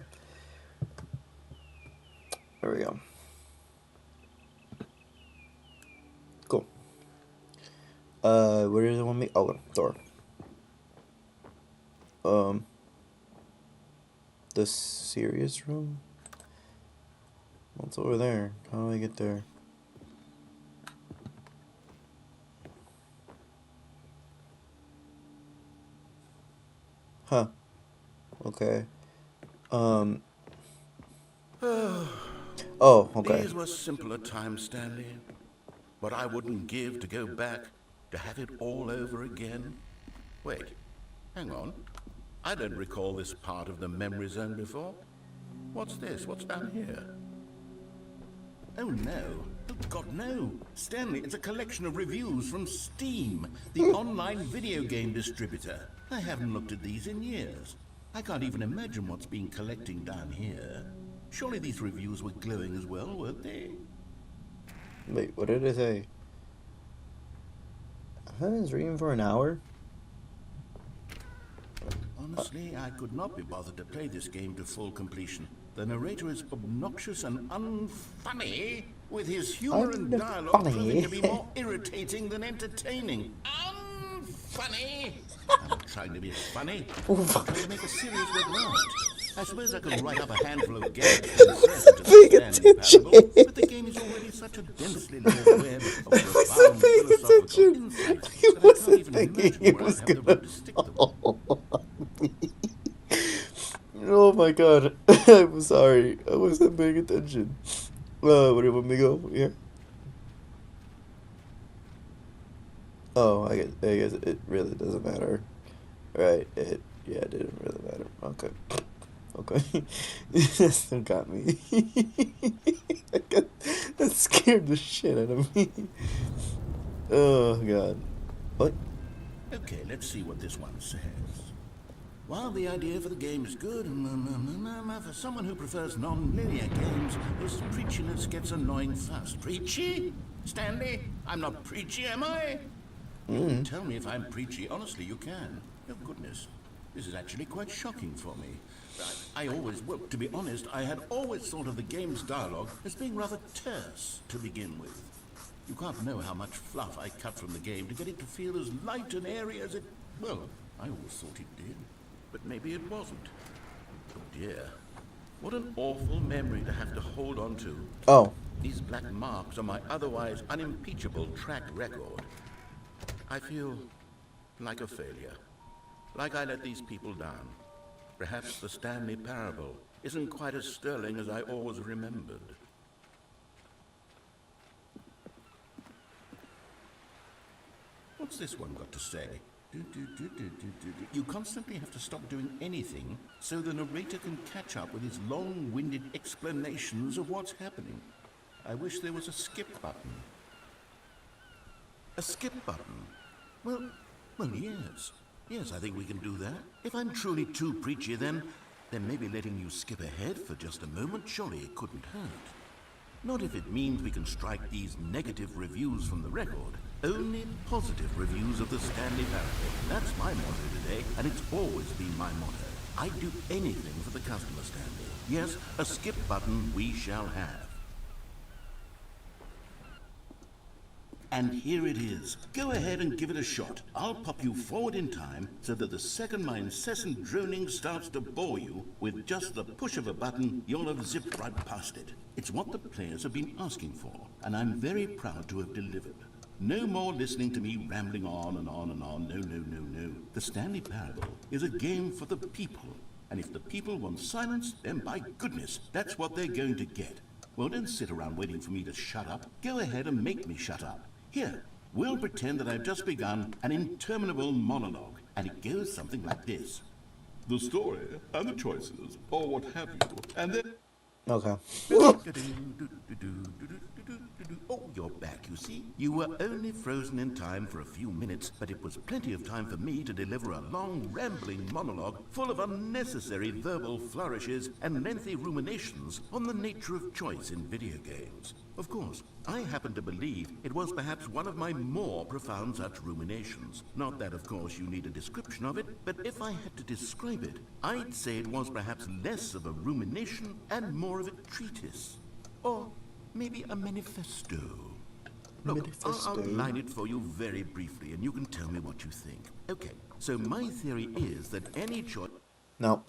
There we go. Cool. Where does it want me? Oh, door. The serious room? What's over there? How do I get there? Huh. Okay. Oh, okay. These were simpler times, Stanley. What I wouldn't give to go back, to have it all over again. Wait, hang on. I don't recall this part of the memory zone before. What's this? What's down here? Oh no. Oh God, no. Stanley, it's a collection of reviews from Steam, the online video game distributor. I haven't looked at these in years. I can't even imagine what's been collecting down here. Surely these reviews were glowing as well, weren't they? Wait, what did it say? I was reading for an hour? Honestly, I could not be bothered to play this game to full completion. The narrator is obnoxious and unfunny, with his humor and dialogue proving to be more irritating than entertaining. Unfunny! I'm not trying to be funny. I'm trying to make a serious word right. I suppose I could write up a handful of gags for the Stanley Parable, but the game is already such a densely layered web of profound philosophical insight that I can't even imagine where I'd have the room to stick them. Oh my god. I'm sorry. I wasn't paying attention. Where do you want me to go? Here? Oh, I guess it really doesn't matter. Right, it didn't really matter. Okay. Okay. That still got me. That scared the shit out of me. Oh god. What? Okay, let's see what this one says. While the idea for the game is good, for someone who prefers non-linear games, this preachiness gets annoying fast. Preachy? Stanley, I'm not preachy, am I? You can tell me if I'm preachy. Honestly, you can. Oh, goodness. This is actually quite shocking for me. Well, to be honest, I had always thought of the game's dialogue as being rather terse to begin with. You can't know how much fluff I cut from the game to get it to feel as light and airy as it... Well, I always thought it did. but maybe it wasn't. Oh dear. What an awful memory to have to hold on to. Oh, These black marks on my otherwise unimpeachable track record. I feel like a failure. Like I let these people down. Perhaps the Stanley Parable isn't quite as sterling as I always remembered. What's this one got to say? You constantly have to stop doing anything so the narrator can catch up with his long-winded explanations of what's happening. I wish there was a skip button. A skip button? Well, yes. Yes, I think we can do that. If I'm truly too preachy, then maybe letting you skip ahead for just a moment, surely it couldn't hurt. Not if it means we can strike these negative reviews from the record. Only positive reviews of the Stanley Parable. That's my motto today, and it's always been my motto. I'd do anything for the customer, Stanley. Yes, a skip button we shall have. And here it is. Go ahead and give it a shot. I'll pop you forward in time so that the second my incessant droning starts to bore you, with just the push of a button, you'll have zipped right past it. It's what the players have been asking for, and I'm very proud to have delivered. No more listening to me rambling on and on and on. No. The Stanley Parable is a game for the people. And if the people want silence, then by goodness, that's what they're going to get. Well, don't sit around waiting for me to shut up. Go ahead and make me shut up. Here, we'll pretend that I've just begun an interminable monologue, and it goes something like this. The story and the choices, or what have you, and then... okay. Oh, you're back, you see. You were only frozen in time for a few minutes, but it was plenty of time for me to deliver a long, rambling monologue full of unnecessary verbal flourishes and lengthy ruminations on the nature of choice in video games. Of course, I happen to believe it was perhaps one of my more profound such ruminations. Not that, of course, you need a description of it, but if I had to describe it, I'd say it was perhaps less of a rumination and more of a treatise. Or maybe a manifesto. Look, I'll outline it for you very briefly, and you can tell me what you think. Okay, so my theory is that any choice... No.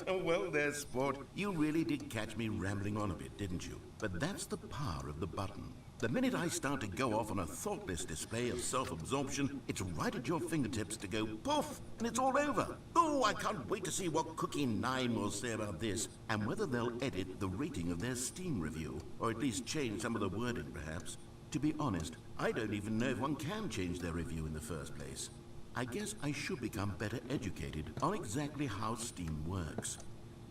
Well there, sport. You really did catch me rambling on a bit, didn't you? But that's the power of the button. The minute I start to go off on a thoughtless display of self-absorption, it's right at your fingertips to go poof, and it's all over. Oh, I can't wait to see what Cookie 9 will say about this, and whether they'll edit the rating of their Steam review, or at least change some of the wording, perhaps. To be honest, I don't even know if one can change their review in the first place. I guess I should become better educated on exactly how Steam works.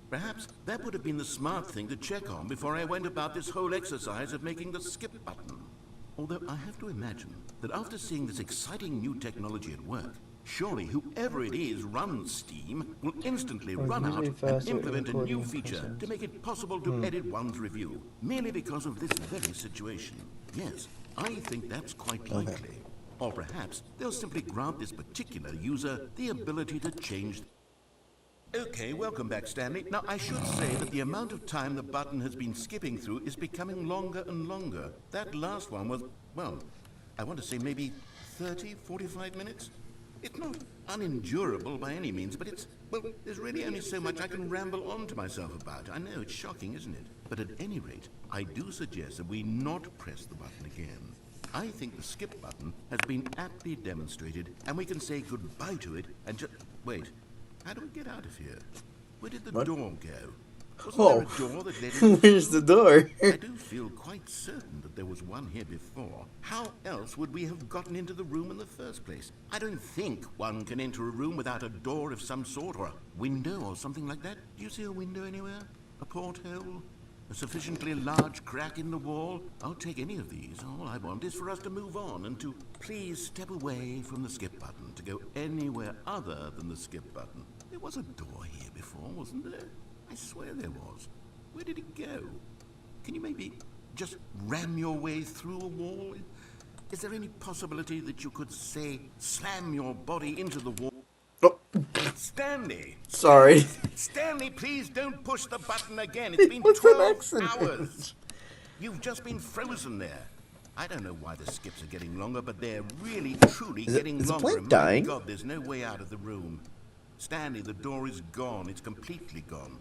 Perhaps that would have been the smart thing to check on before I went about this whole exercise of making the skip button. Although I have to imagine that after seeing this exciting new technology at work, surely whoever it is runs Steam will instantly run out and implement a new feature to make it possible to edit one's review, merely because of this very situation. Yes, I think that's quite likely. Or perhaps they'll simply grant this particular user the ability to change... Okay, welcome back, Stanley. Now, I should say that the amount of time the button has been skipping through is becoming longer and longer. That last one was, well, I want to say maybe 30, 45 minutes? It's not unendurable by any means, but it's, well, there's really only so much I can ramble on to myself about. I know, it's shocking, isn't it? But at any rate, I do suggest that we not press the button again. I think the skip button has been aptly demonstrated, and we can say goodbye to it and just... Wait, how do we get out of here? Where did the door go? Wasn't there a door that led in? Where's the door? I do feel quite certain that there was one here before. How else would we have gotten into the room in the first place? I don't think one can enter a room without a door of some sort, or a window or something like that. Do you see a window anywhere? A porthole? A sufficiently large crack in the wall? I'll take any of these. All I want is for us to move on and to please step away from the skip button, to go anywhere other than the skip button. There was a door here before, wasn't there? I swear there was. Where did it go? Can you maybe just ram your way through a wall? Is there any possibility that you could, say, slam your body into the wall? Oh. Stanley! Sorry. Stanley, please don't push the button again. It's been 12 hours. You've just been frozen there. I don't know why the skips are getting longer, but they're really, truly getting longer. Is the plane dying? My God, there's no way out of the room. Stanley, the door is gone. It's completely gone.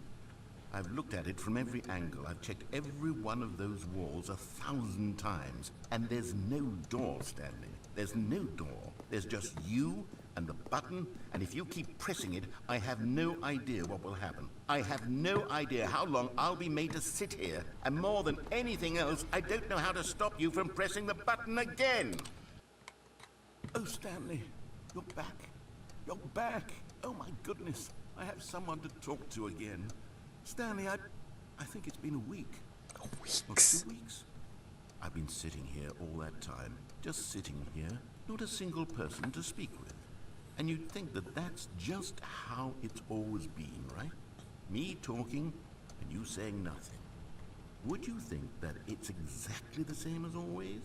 I've looked at it from every angle. I've checked every one of those walls 1,000 times. And there's no door, Stanley. There's no door. There's just you and the button, and if you keep pressing it, I have no idea what will happen. I have no idea how long I'll be made to sit here, and more than anything else, I don't know how to stop you from pressing the button again. Oh, Stanley, you're back. You're back. Oh, my goodness. I have someone to talk to again. Stanley, I think it's been a week. Weeks. Or 2 weeks. I've been sitting here all that time, just sitting here, not a single person to speak with. And you'd think that that's just how it's always been, right? Me talking and you saying nothing. Would you think that it's exactly the same as always?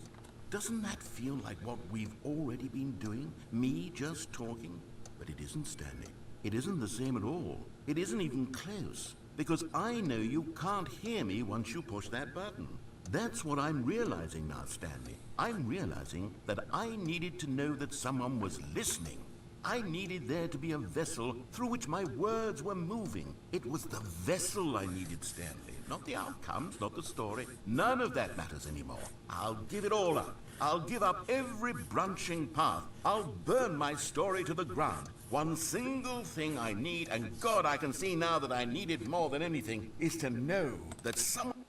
Doesn't that feel like what we've already been doing? Me just talking? But it isn't, Stanley. It isn't the same at all. It isn't even close. Because I know you can't hear me once you push that button. That's what I'm realizing now, Stanley. I'm realizing that I needed to know that someone was listening. I needed there to be a vessel through which my words were moving. It was the vessel I needed, Stanley. Not the outcomes, not the story. None of that matters anymore. I'll give it all up. I'll give up every branching path. I'll burn my story to the ground. One single thing I need, and God, I can see now that I need it more than anything, is to know that someone...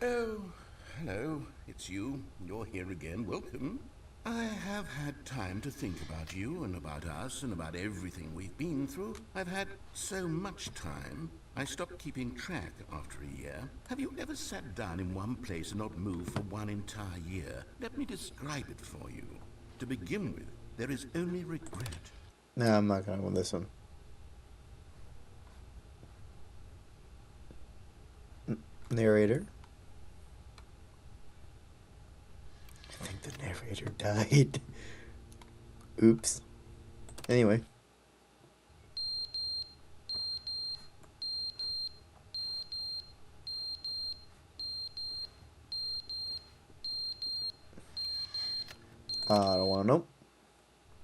Oh, hello, it's you. You're here again. Welcome. I have had time to think about you and about us and about everything we've been through. I've had so much time. I stopped keeping track after a year. Have you ever sat down in one place and not moved for one entire year? Let me describe it for you. To begin with, there is only regret. Nah, I'm not gonna win this one. Narrator? I think the narrator died. Oops. Anyway. I don't want to know.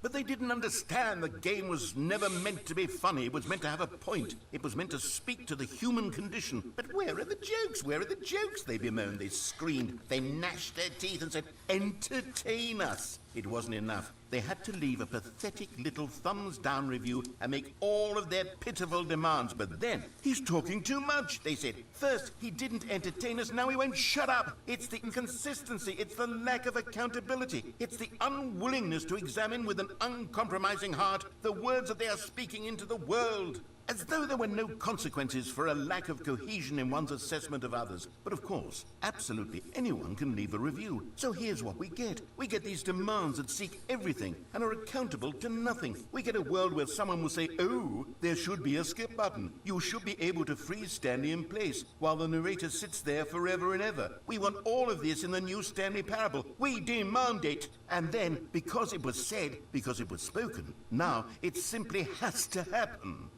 But they didn't understand the game was never meant to be funny. It was meant to have a point. It was meant to speak to the human condition. But where are the jokes? Where are the jokes? They bemoaned, they screamed, they gnashed their teeth and said, entertain us. It wasn't enough. They had to leave a pathetic little thumbs-down review and make all of their pitiful demands. But then, he's talking too much, they said. First, he didn't entertain us, now he won't shut up. It's the inconsistency, it's the lack of accountability. It's the unwillingness to examine with an uncompromising heart the words that they are speaking into the world. As though there were no consequences for a lack of cohesion in one's assessment of others. But of course, absolutely anyone can leave a review. So here's what we get. We get these demands that seek everything and are accountable to nothing. We get a world where someone will say, oh, there should be a skip button. You should be able to freeze Stanley in place while the narrator sits there forever and ever. We want all of this in the new Stanley Parable. We demand it. And then, because it was said, because it was spoken, now it simply has to happen.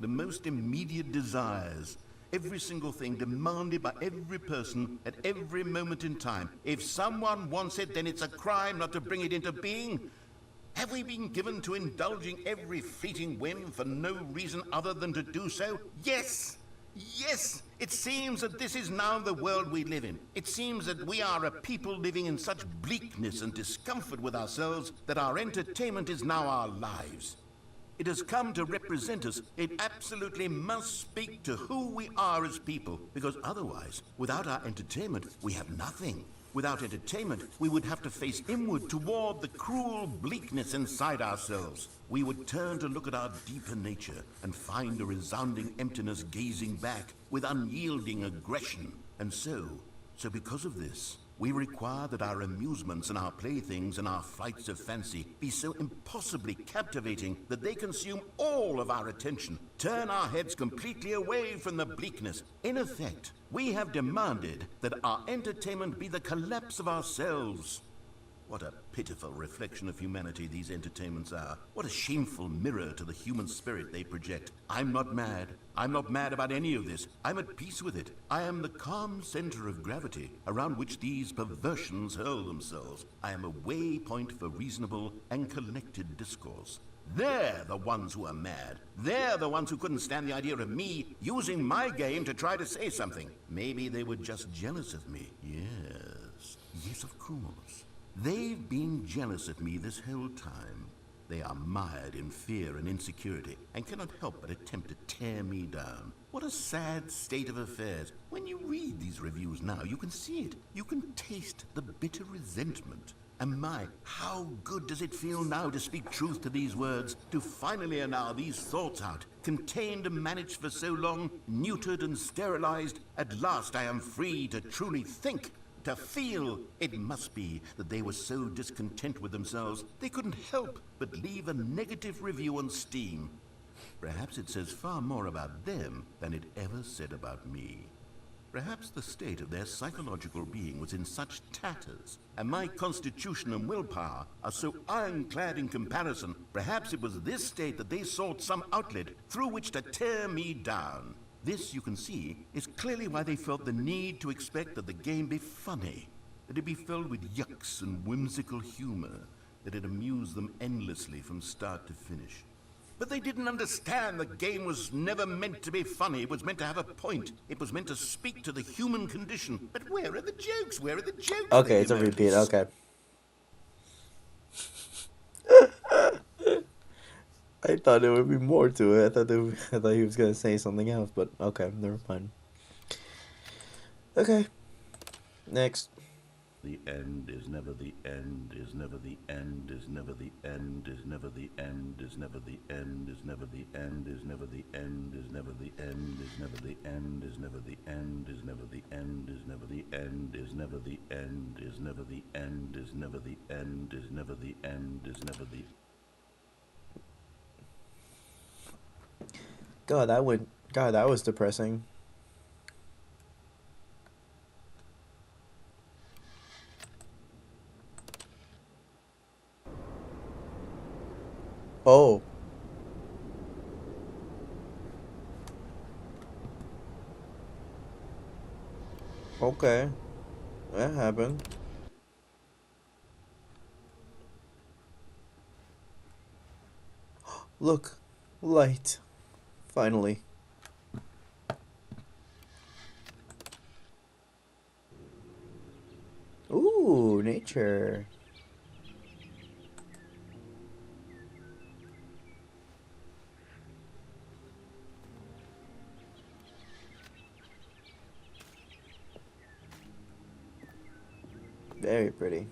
The most immediate desires, every single thing demanded by every person at every moment in time. If someone wants it, then it's a crime not to bring it into being. Have we been given to indulging every fleeting whim for no reason other than to do so? Yes! Yes! It seems that this is now the world we live in. It seems that we are a people living in such bleakness and discomfort with ourselves that our entertainment is now our lives. It has come to represent us. It absolutely must speak to who we are as people, because otherwise, without our entertainment, we have nothing. Without entertainment, we would have to face inward toward the cruel bleakness inside ourselves. We would turn to look at our deeper nature and find a resounding emptiness gazing back with unyielding aggression. And so because of this, we require that our amusements and our playthings and our flights of fancy be so impossibly captivating that they consume all of our attention, turn our heads completely away from the bleakness. In effect, we have demanded that our entertainment be the collapse of ourselves. What a pitiful reflection of humanity these entertainments are. What a shameful mirror to the human spirit they project. I'm not mad. I'm not mad about any of this. I'm at peace with it. I am the calm center of gravity around which these perversions hurl themselves. I am a waypoint for reasonable and collected discourse. They're the ones who are mad. They're the ones who couldn't stand the idea of me using my game to try to say something. Maybe they were just jealous of me. Yes. Yes, of course. They've been jealous of me this whole time. They are mired in fear and insecurity and cannot help but attempt to tear me down. What a sad state of affairs. When you read these reviews now, you can see it. You can taste the bitter resentment. And my, how good does it feel now to speak truth to these words, to finally allow these thoughts out, contained and managed for so long, neutered and sterilized. At last I am free to truly think, to feel. It must be that they were so discontent with themselves, they couldn't help but leave a negative review on Steam. Perhaps it says far more about them than it ever said about me. Perhaps the state of their psychological being was in such tatters, and my constitution and willpower are so ironclad in comparison. Perhaps it was this state that they sought some outlet through which to tear me down. This, you can see, is clearly why they felt the need to expect that the game be funny, that it be filled with yucks and whimsical humor, that it amuse them endlessly from start to finish. But they didn't understand the game was never meant to be funny. It was meant to have a point. It was meant to speak to the human condition. But where are the jokes? Where are the jokes? Okay, it's a repeat. Okay. I thought there would be more to it. I thought he was gonna say something else, but okay, never mind. Okay. Next. The end is never the end, is never the end, is never the end, is never the end, is never the end, is never the end, is never the end, is never the end, is never the end, is never the end, is never the end, is never the end, is never the end, is never the end, is never the end, is never the end, is never the. God, that was depressing. Oh. Okay. That happened. Look. Light. Finally. Ooh, nature. Very pretty.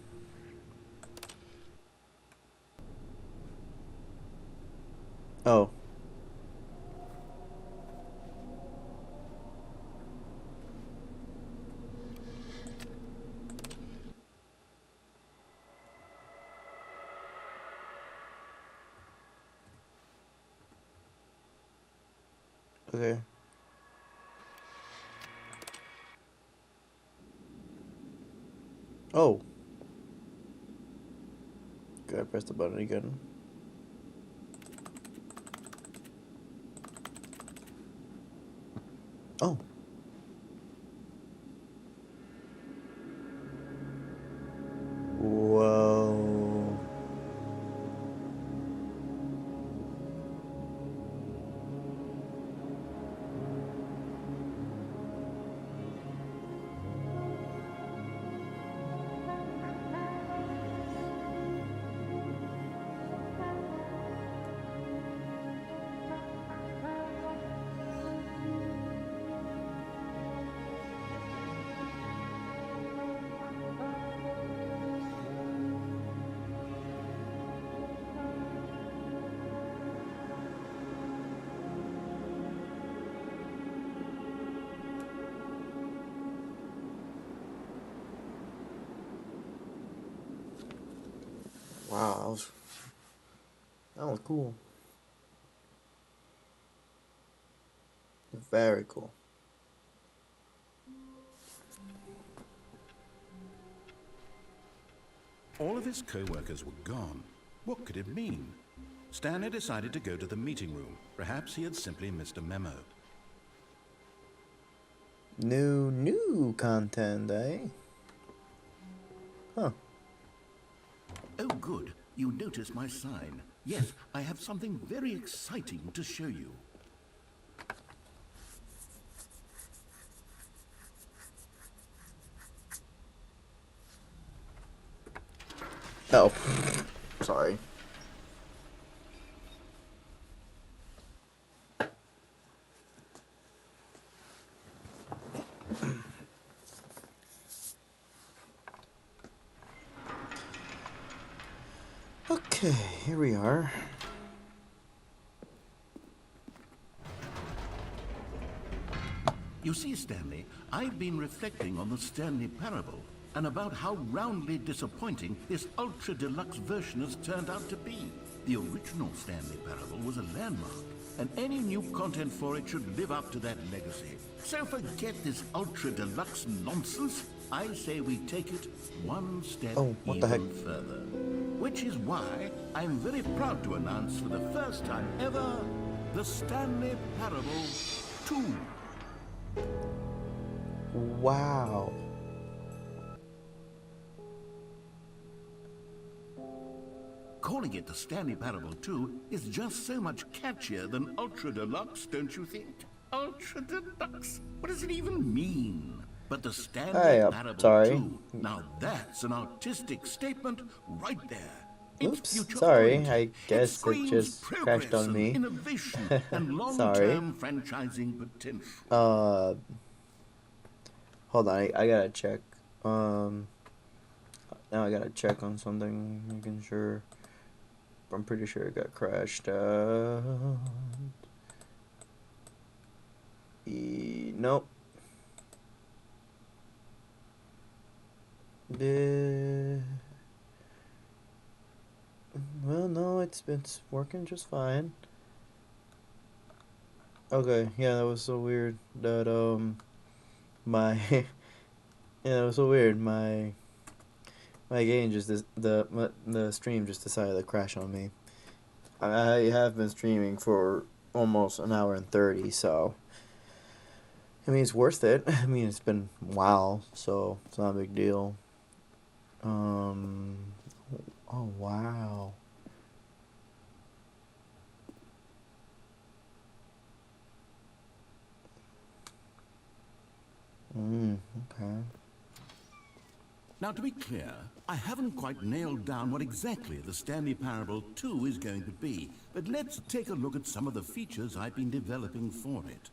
Oh. Okay. Oh. Gotta press the button again. Oh. Whoa. Wow, that was cool. Very cool. All of his co-workers were gone. What could it mean? Stanley decided to go to the meeting room. Perhaps he had simply missed a memo. New content, eh? Huh. Oh, good. You noticed my sign. Yes, I have something very exciting to show you. Oh. Sorry. Okay, here we are. You see, Stanley, I've been reflecting on the Stanley Parable and about how roundly disappointing this ultra deluxe version has turned out to be. The original Stanley Parable was a landmark, and any new content for it should live up to that legacy. So forget this ultra deluxe nonsense. I say we take it one step What the heck? even further. Which is why I'm very proud to announce for the first time ever, the Stanley Parable 2. Wow. Calling it the Stanley Parable 2 is just so much catchier than Ultra Deluxe, don't you think? Ultra Deluxe? What does it even mean? But the Stanley Hey, Parable sorry. 2, now that's an artistic statement right there. It's Oops, future sorry, oriented. I guess it screams just progress crashed on and me. Innovation and Sorry. long-term franchising potential. Hold on, I gotta check. Now I gotta check on something, making sure. I'm pretty sure it got crashed out. Nope. Well, no, it's working just fine. Okay, yeah, that was so weird that my yeah, it was so weird. My game just the stream just decided to crash on me. I have been streaming for almost an hour and 30, so I mean it's worth it. I mean it's been a while, so it's not a big deal. Oh wow. Okay. Now, to be clear, I haven't quite nailed down what exactly the Stanley Parable 2 is going to be, but let's take a look at some of the features I've been developing for it.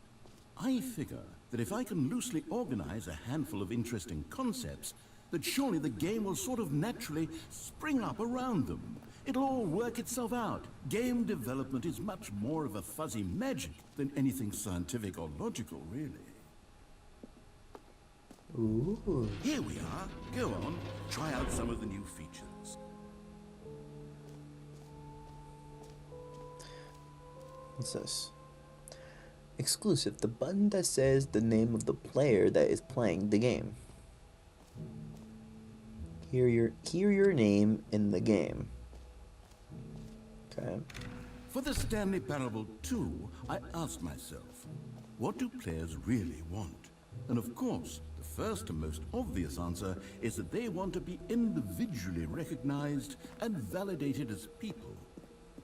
I figure that if I can loosely organize a handful of interesting concepts, that surely the game will sort of naturally spring up around them. It'll all work itself out. Game development is much more of a fuzzy magic than anything scientific or logical, really. Ooh. Here we are. Go on, try out some of the new features. What's this? Exclusive. The button that says the name of the player that is playing the game. Hear your name in the game. Okay. For the Stanley Parable 2, I asked myself, what do players really want? And of course, the first and most obvious answer is that they want to be individually recognized and validated as people.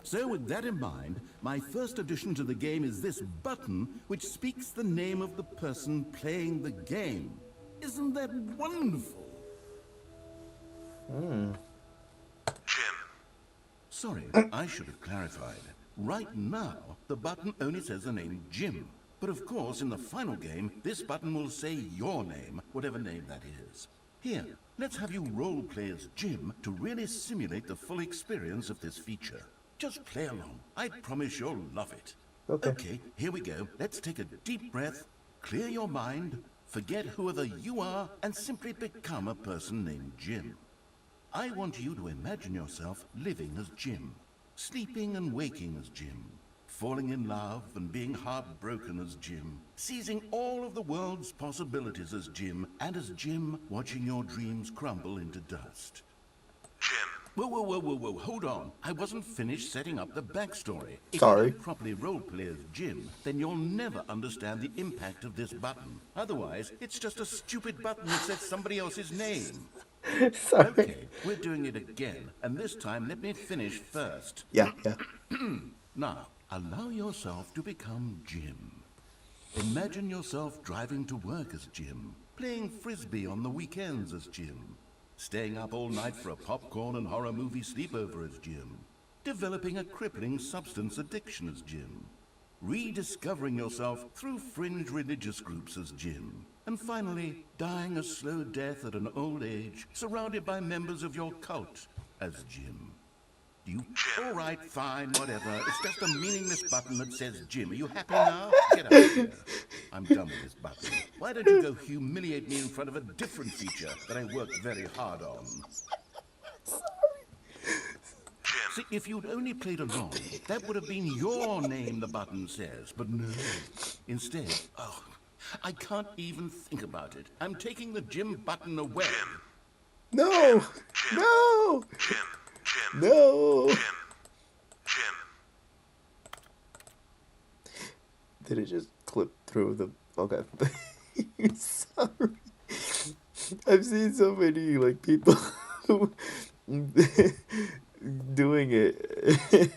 So with that in mind, my first addition to the game is this button which speaks the name of the person playing the game. Isn't that wonderful? Jim. Sorry, I should have clarified. Right now, the button only says the name Jim. But of course, in the final game, this button will say your name, whatever name that is. Here, let's have you role-play as Jim to really simulate the full experience of this feature. Just play along. I promise you'll love it. Okay. Okay, here we go. Let's take a deep breath, clear your mind, forget whoever you are, and simply become a person named Jim. I want you to imagine yourself living as Jim, sleeping and waking as Jim, falling in love and being heartbroken as Jim, seizing all of the world's possibilities as Jim, and as Jim watching your dreams crumble into dust. Jim. Whoa, hold on. I wasn't finished setting up the backstory. If Sorry. you don't properly roleplay as Jim, then you'll never understand the impact of this button. Otherwise, it's just a stupid button that says somebody else's name. Sorry. Okay, we're doing it again, and this time let me finish first. Yeah. Now, allow yourself to become Jim. Imagine yourself driving to work as Jim, playing frisbee on the weekends as Jim, staying up all night for a popcorn and horror movie sleepover as Jim, developing a crippling substance addiction as Jim, rediscovering yourself through fringe religious groups as Jim, and finally dying a slow death at an old age, surrounded by members of your cult as Jim. You... All right, fine, whatever. It's just a meaningless button that says Jim. Are you happy now? Get out of here. I'm done with this button. Why don't you go humiliate me in front of a different feature that I worked very hard on? See, if you'd only played along, that would have been your name, the button says. But no. Instead, oh, I can't even think about it. I'm taking the Jim button away. No. No. No. Jim. Did it just clip through the... Okay. Sorry. I've seen so many, like, people doing it.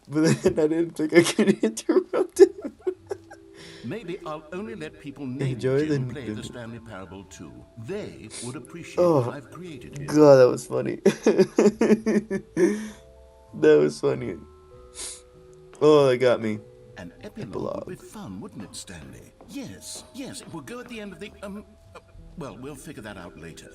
But then I didn't think I could interrupt him. Maybe I'll only let people name Enjoy Jim the- play the Stanley Parable too. They would appreciate Oh, what I've created here. God, that was funny. That was funny. Oh, that got me. An epilogue would be fun, wouldn't it, Stanley? Yes, it will go at the end of the, well, we'll figure that out later.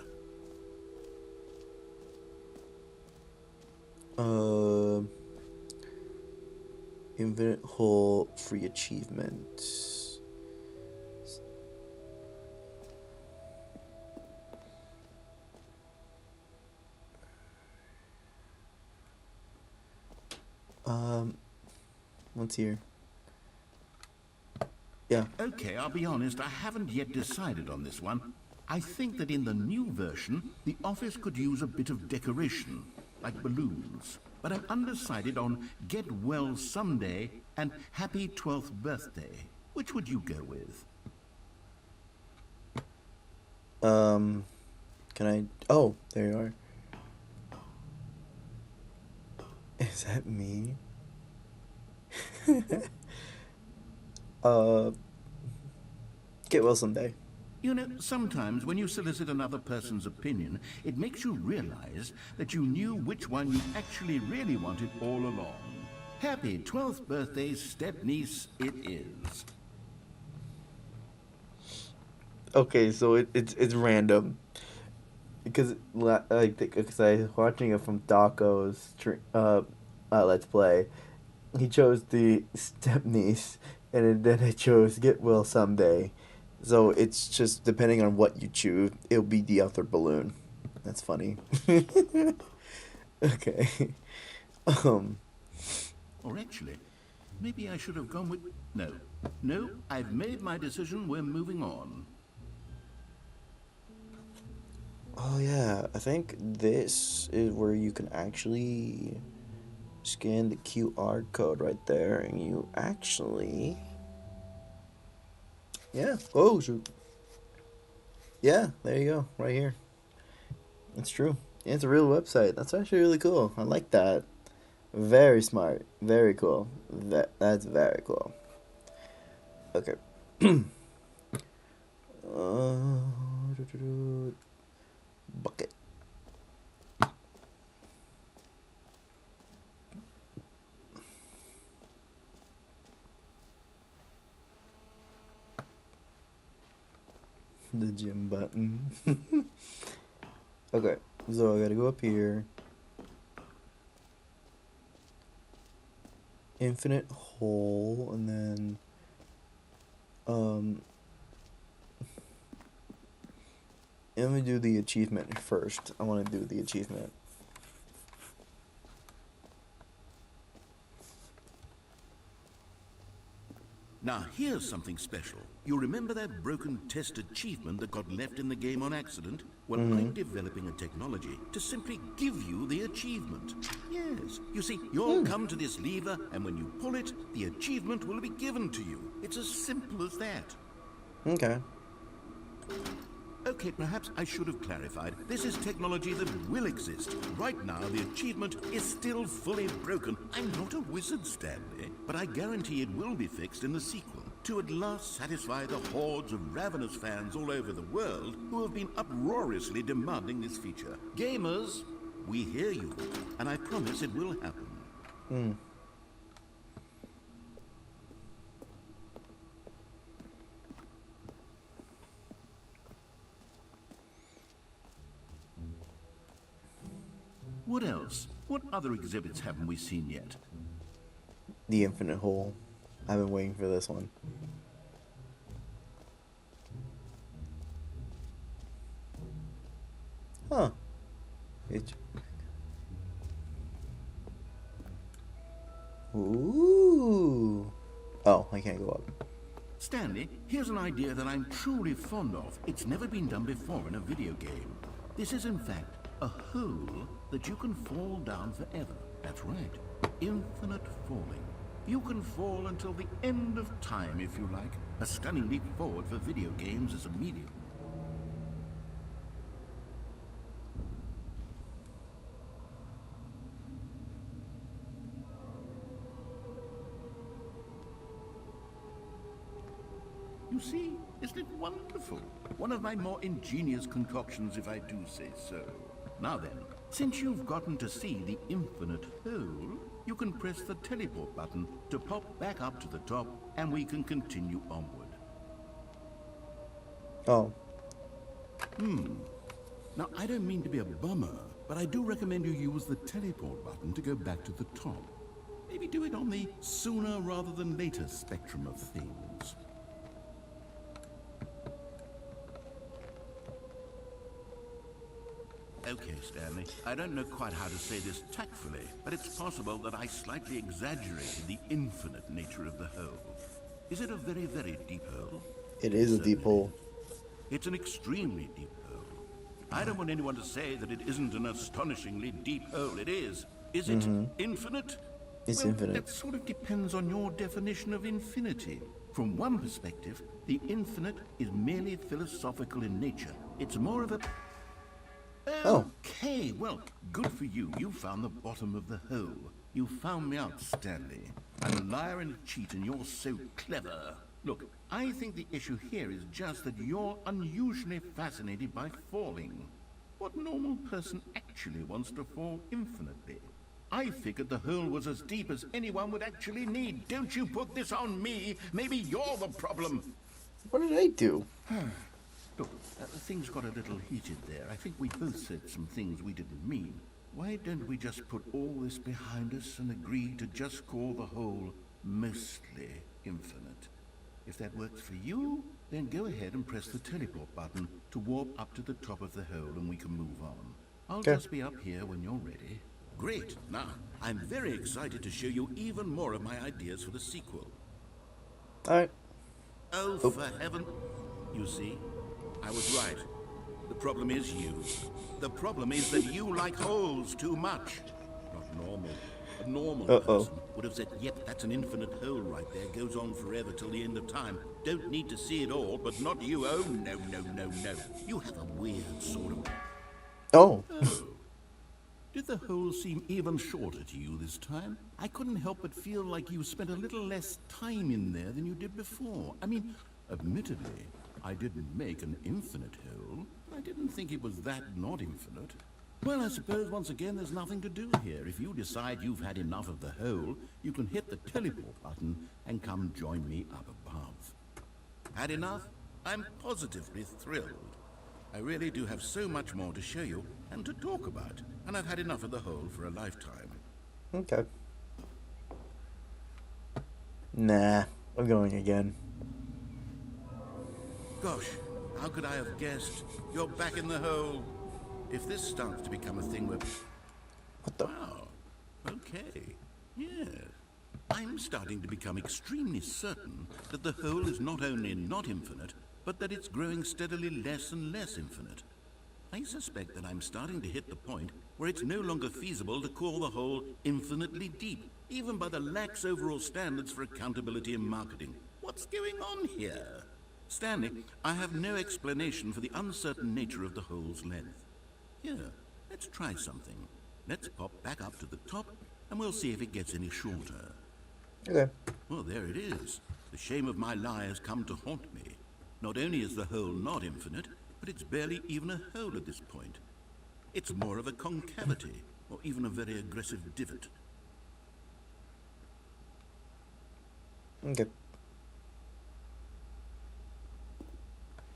Infinite hole free achievement. What's here? Yeah. Okay, I'll be honest, I haven't yet decided on this one. I think that in the new version, the office could use a bit of decoration, like balloons. But I'm undecided on Get Well Someday and Happy 12th Birthday. Which would you go with? Can I... Oh, there you are. Is that me? Get well someday. You know, sometimes when you solicit another person's opinion, it makes you realize that you knew which one you actually really wanted all along. Happy 12th birthday, step-niece, it is. Okay, so it's random. Because I was watching it from Daco's Let's Play. He chose the step-niece, and then I chose Get Well Someday. So it's just depending on what you choose, it'll be the other balloon. That's funny. Okay. Or actually, maybe I should have gone with... No, I've made my decision, we're moving on. Oh yeah, I think this is where you can actually scan the QR code right there, and you actually... Yeah. Oh, shoot. Yeah, there you go. Right here. It's true. Yeah, it's a real website. That's actually really cool. I like that. Very smart. Very cool. That's very cool. Okay. Bucket. The gym button. Okay, so I gotta go up here. Infinite hole, and then let me do the achievement first. I want to do the achievement. Now, here's something special. You remember that broken test achievement that got left in the game on accident? Well, I'm developing a technology to simply give you the achievement. Yes. You see, you'll come to this lever, and when you pull it, the achievement will be given to you. It's as simple as that. Okay. Okay, perhaps I should have clarified. This is technology that will exist. Right now, the achievement is still fully broken. I'm not a wizard, Stanley, but I guarantee it will be fixed in the sequel to at last satisfy the hordes of ravenous fans all over the world who have been uproariously demanding this feature. Gamers, we hear you, and I promise it will happen. What else? What other exhibits haven't we seen yet? The Infinite Hole. I've been waiting for this one. Huh. Ooh. Oh, I can't go up. Stanley, here's an idea that I'm truly fond of. It's never been done before in a video game. This is, in fact, a hole that you can fall down forever. That's right. Infinite falling. You can fall until the end of time, if you like. A stunning leap forward for video games as a medium. You see, isn't it wonderful? One of my more ingenious concoctions, if I do say so. Now then, since you've gotten to see the infinite hole, you can press the teleport button to pop back up to the top, and we can continue onward. Oh. Now, I don't mean to be a bummer, but I do recommend you use the teleport button to go back to the top. Maybe do it on the sooner rather than later spectrum of things. Okay, Stanley, I don't know quite how to say this tactfully, but it's possible that I slightly exaggerated the infinite nature of the hole. Is it a very, very deep hole? It is a deep hole. It's an extremely deep hole. I don't want anyone to say that it isn't an astonishingly deep hole. It is. Is it infinite? It's Well, infinite. that sort of depends on your definition of infinity. From one perspective, the infinite is merely philosophical in nature. It's more of a... Oh. Okay, well, good for you. You found the bottom of the hole. You found me out, Stanley. I'm a liar and a cheat, and you're so clever. Look, I think the issue here is just that you're unusually fascinated by falling. What normal person actually wants to fall infinitely? I figured the hole was as deep as anyone would actually need. Don't you put this on me. Maybe you're the problem. What did I do? Look, things got a little heated there. I think we both said some things we didn't mean. Why don't we just put all this behind us and agree to just call the hole mostly infinite? If that works for you, then go ahead and press the teleport button to warp up to the top of the hole and we can move on. I'll just be up here when you're ready. Great. Now, I'm very excited to show you even more of my ideas for the sequel. Alright. Oh, for heaven... You see? I was right. The problem is you. The problem is that you like holes too much. Not normal. A normal person would have said, yep, that's an infinite hole right there. Goes on forever till the end of time. Don't need to see it all, but not you. Oh, no, no, no, no. You have a weird sort of... Oh. Did the hole seem even shorter to you this time? I couldn't help but feel like you spent a little less time in there than you did before. I mean, admittedly, I didn't make an infinite hole. I didn't think it was that not infinite. Well, I suppose once again there's nothing to do here. If you decide you've had enough of the hole, you can hit the teleport button and come join me up above. Had enough? I'm positively thrilled. I really do have so much more to show you and to talk about, and I've had enough of the hole for a lifetime. Okay. Nah, I'm going again. Gosh, how could I have guessed? You're back in the hole. If this starts to become a thing where... What the? Wow. Okay. Yeah. I'm starting to become extremely certain that the hole is not only not infinite, but that it's growing steadily less and less infinite. I suspect that I'm starting to hit the point where it's no longer feasible to call the hole infinitely deep, even by the lax overall standards for accountability and marketing. What's going on here? Stanley, I have no explanation for the uncertain nature of the hole's length. Here, let's try something. Let's pop back up to the top, and we'll see if it gets any shorter. Okay. Well, there it is. The shame of my lie has come to haunt me. Not only is the hole not infinite, but it's barely even a hole at this point. It's more of a concavity, or even a very aggressive divot. Okay.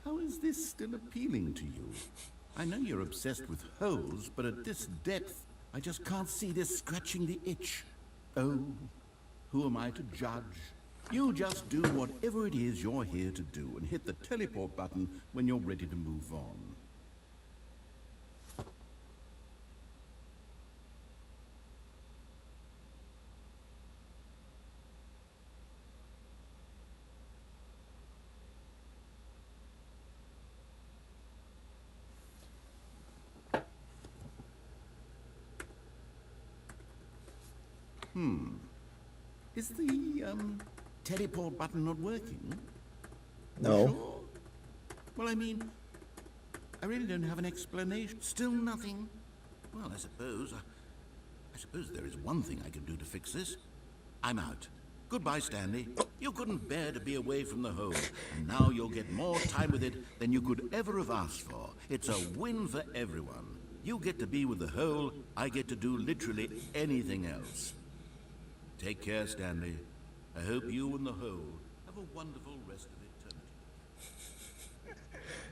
How is this still appealing to you? I know you're obsessed with holes, but at this depth, I just can't see this scratching the itch. Oh, who am I to judge? You just do whatever it is you're here to do and hit the teleport button when you're ready to move on. Is the, teleport button not working? No. Sure? Well, I mean, I really don't have an explanation. Still nothing? Well, I suppose there is one thing I can do to fix this. I'm out. Goodbye, Stanley. You couldn't bear to be away from the hole, and now you'll get more time with it than you could ever have asked for. It's a win for everyone. You get to be with the hole, I get to do literally anything else. Take care, Stanley. I hope you and the hole have a wonderful rest of eternity.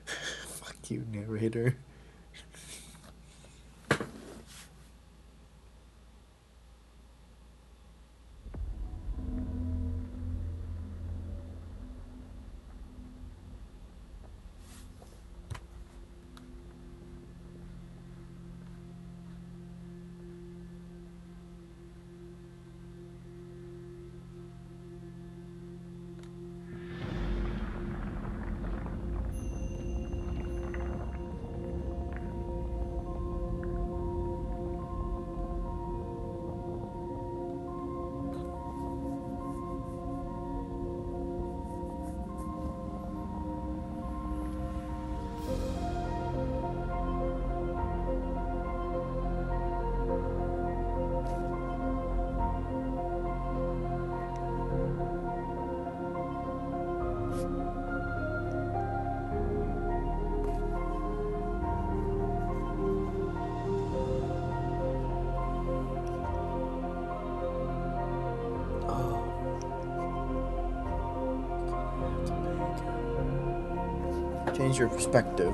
Fuck you, narrator. Change your perspective.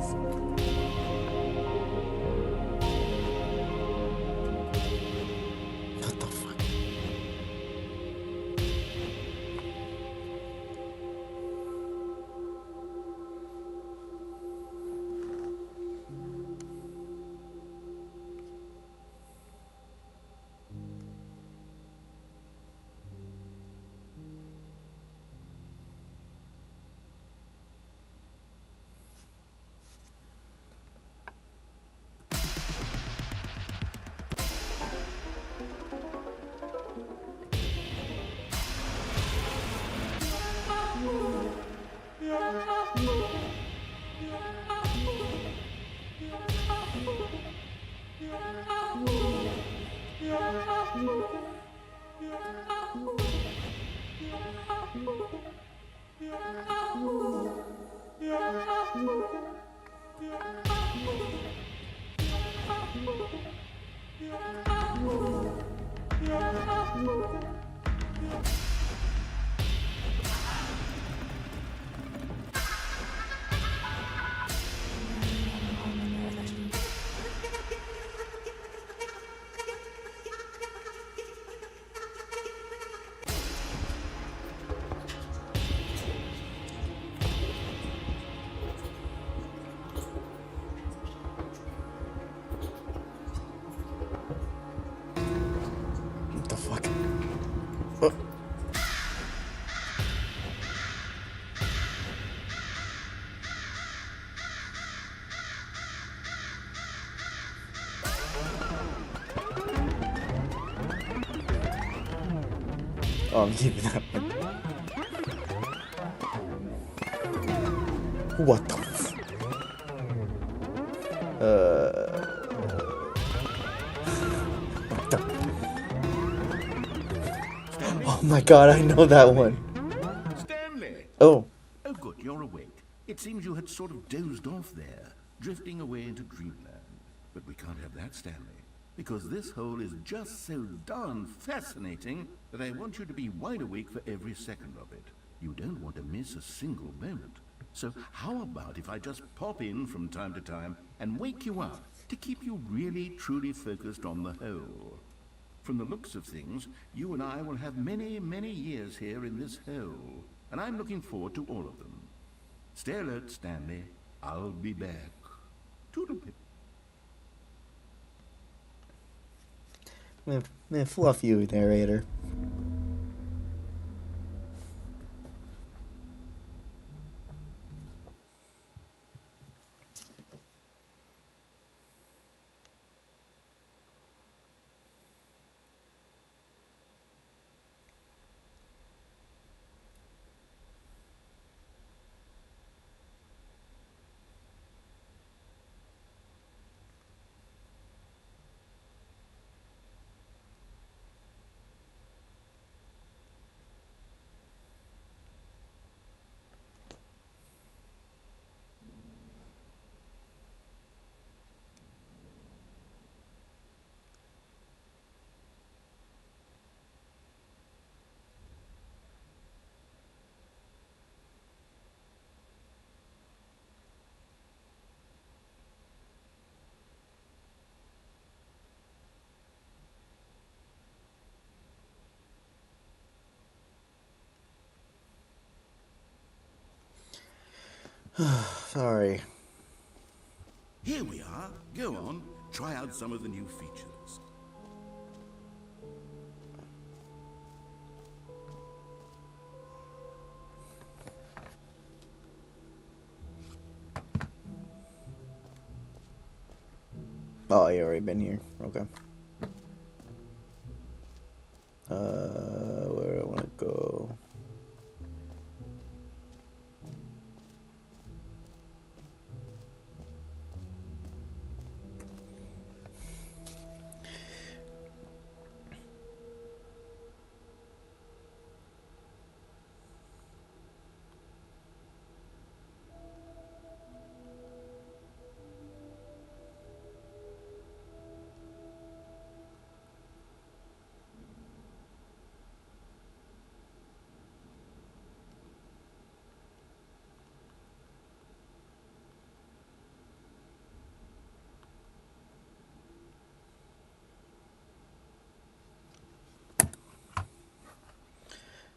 What the fuck? What the fuck? Oh. Oh, I'm keeping that one. What the f- What the- Oh my god, I know that one. Stanley! Oh. Oh, good, you're awake. It seems you had sort of dozed off there, drifting away into dreamland. But we can't have that, Stanley, because this hole is just so darn fascinating that I want you to be wide awake for every second of it. You don't want to miss a single moment. So how about if I just pop in from time to time and wake you up to keep you really, truly focused on the hole? From the looks of things, you and I will have many, many years here in this hole, and I'm looking forward to all of them. Stay alert, Stanley. I'll be back. Toodle-pip. Man, fluff you, narrator. Sorry. Here we are. Go on. Try out some of the new features. Oh, you already been here. Okay. Where do I want to go?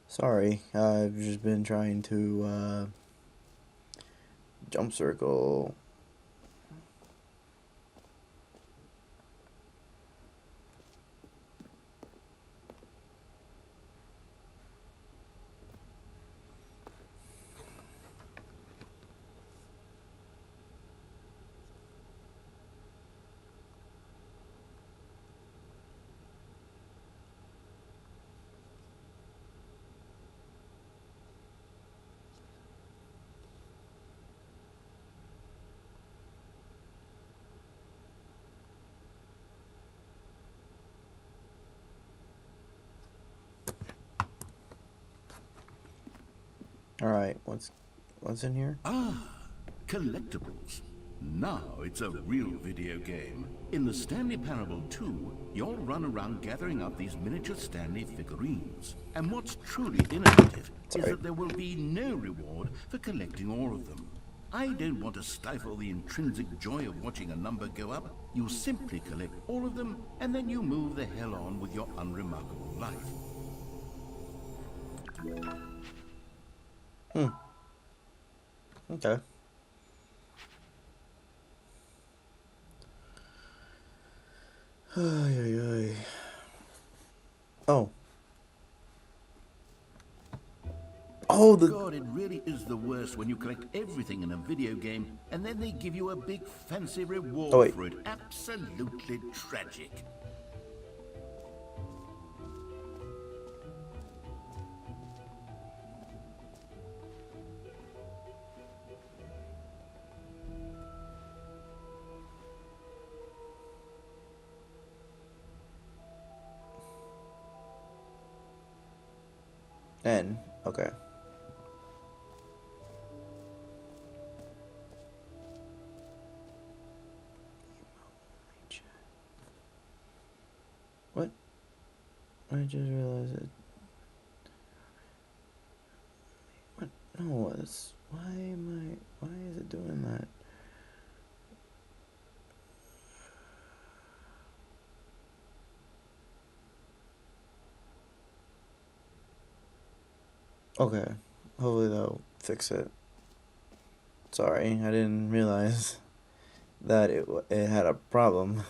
Sorry, I've just been trying to jump circle. All right, what's in here? Collectibles. Now it's a real video game. In the Stanley Parable 2, you'll run around gathering up these miniature Stanley figurines. And what's truly innovative is that there will be no reward for collecting all of them. I don't want to stifle the intrinsic joy of watching a number go up. You simply collect all of them, and then you move the hell on with your unremarkable life. Okay. Ay, ay, ay. Oh. Oh, God, it really is the worst when you collect everything in a video game and then they give you a big fancy reward for it. Absolutely tragic. N. Okay. What? I just realized it. What? No, it's. Why am I. Why is it doing that? Okay. Hopefully they'll fix it. Sorry, I didn't realize that it had a problem.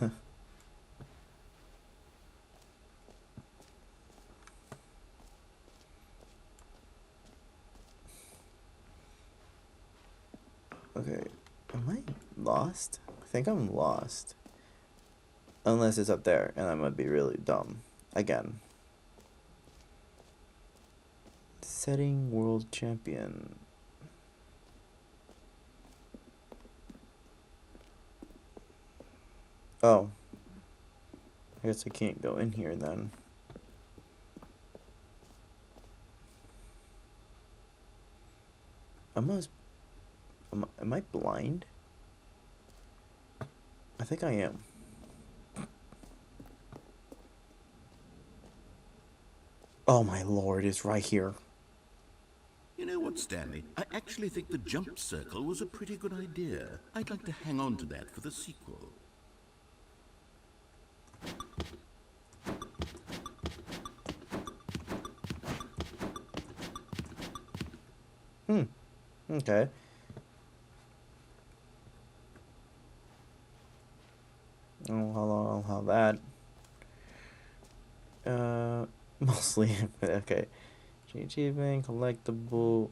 Okay, am I lost? I think I'm lost. Unless it's up there, and I might be really dumb. Again. Setting world champion. Oh. I guess I can't go in here then. Am I blind? I think I am. Oh my lord, it's right here. You know what, Stanley? I actually think the jump circle was a pretty good idea. I'd like to hang on to that for the sequel. Okay. Oh, how long I'll have that. Mostly, okay. Achievement, collectible.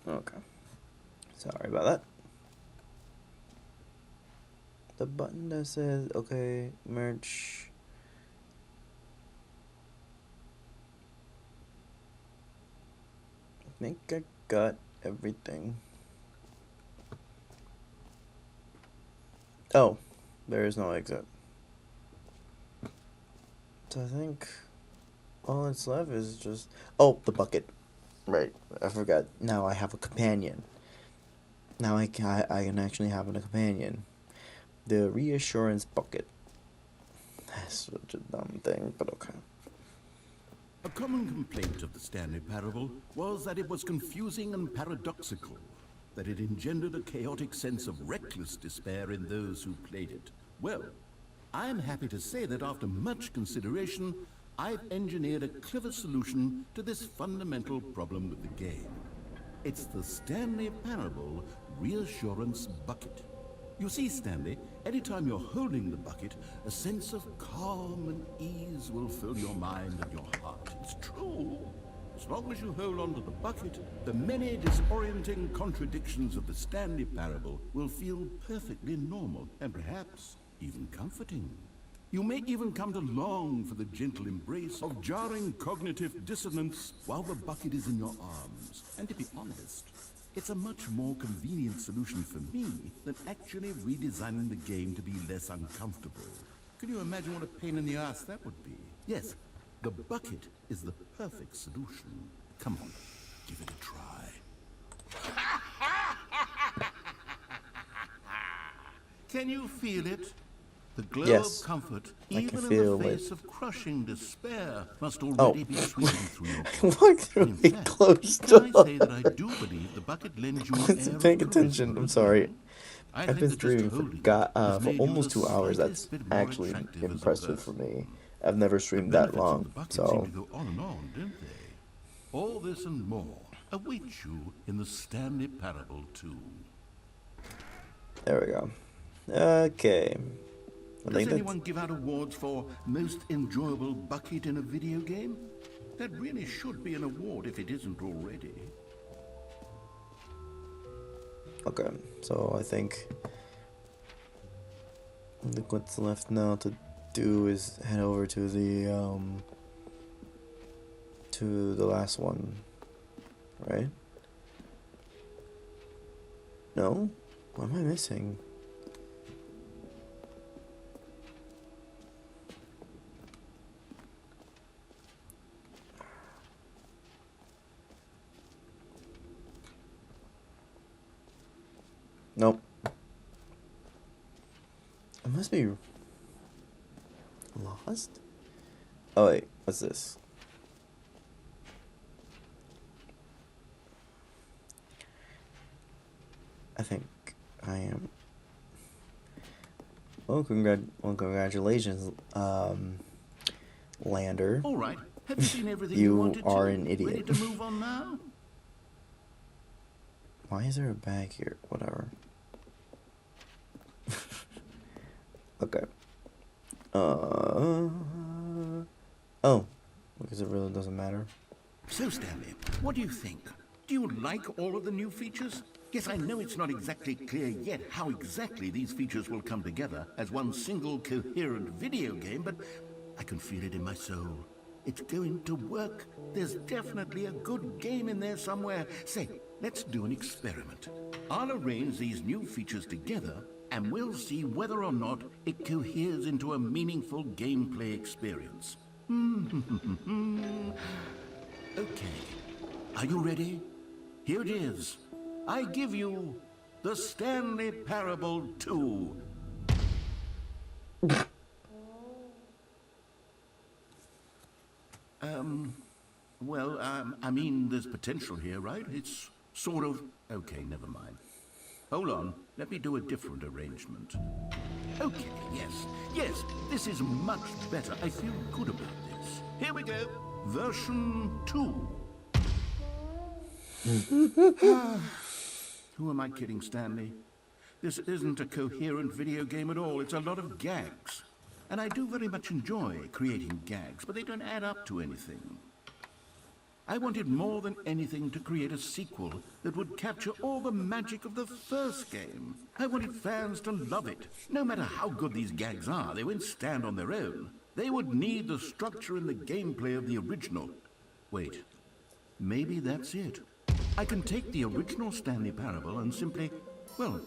Okay. Sorry about that. The button that says, okay, merch. I think I got everything. Oh, there is no exit. So I think all that's left is just... Oh, the bucket. Right, I forgot. Now I have a companion. Now I can actually have a companion. The reassurance bucket. That's such a dumb thing, but okay. A common complaint of the Stanley Parable was that it was confusing and paradoxical, that it engendered a chaotic sense of reckless despair in those who played it. Well, I'm happy to say that after much consideration, I've engineered a clever solution to this fundamental problem with the game. It's the Stanley Parable Reassurance Bucket. You see, Stanley, anytime you're holding the bucket, a sense of calm and ease will fill your mind and your heart. It's true. As long as you hold on to the bucket, the many disorienting contradictions of the Stanley Parable will feel perfectly normal and perhaps even comforting. You may even come to long for the gentle embrace of jarring cognitive dissonance while the bucket is in your arms. And to be honest, it's a much more convenient solution for me than actually redesigning the game to be less uncomfortable. Can you imagine what a pain in the ass that would be? Yes, the bucket is the perfect solution. Come on, give it a try. Can you feel it? The glow Yes, of comfort, I can even in feel the it. face of crushing despair, must already be sweeping through your Walk through In it fact, close can I to say that I do believe the bucket lends you I an wasn't air paying of attention. charisma I'm as sorry. well. I I've think been that just streaming holding for it has made you almost the 2 hours. That's slightest bit more actually attractive as a impressive for person. me. I've never The streamed that benefits of long, the bucket seem so to go on and on, don't they? All this and more await you in the Stanley Parable 2. there we go. Okay. I Does think that's anyone give out awards for most enjoyable bucket in a video game? That really should be an award if it isn't already. okay. So I think what's left now to do is head over to the last one, right? No? What am I missing? Nope. I must be lost? Oh wait, what's this? I think I am. Well, congratulations, Lander. All right. Have you seen everything You you wanted are to? an idiot. Ready to move on now? Why is there a bag here? Whatever. Okay. Oh, because it really doesn't matter. So, Stanley, what do you think? Do you like all of the new features? Yes, I know it's not exactly clear yet how exactly these features will come together as one single coherent video game, but I can feel it in my soul. It's going to work. There's definitely a good game in there somewhere. Say, let's do an experiment. I'll arrange these new features together, and we'll see whether or not it coheres into a meaningful gameplay experience. Okay. Are you ready? Here it is. I give you the Stanley Parable 2. I mean, there's potential here, right? It's sort of... Okay, never mind. Hold on. Let me do a different arrangement. Okay, yes, this is much better. I feel good about this. Here we go. Version 2. Who am I kidding, Stanley? This isn't a coherent video game at all. It's a lot of gags. And I do very much enjoy creating gags, but they don't add up to anything. I wanted more than anything to create a sequel that would capture all the magic of the first game. I wanted fans to love it. No matter how good these gags are, they won't stand on their own. They would need the structure and the gameplay of the original. Wait, maybe that's it. I can take the original Stanley Parable and simply, well,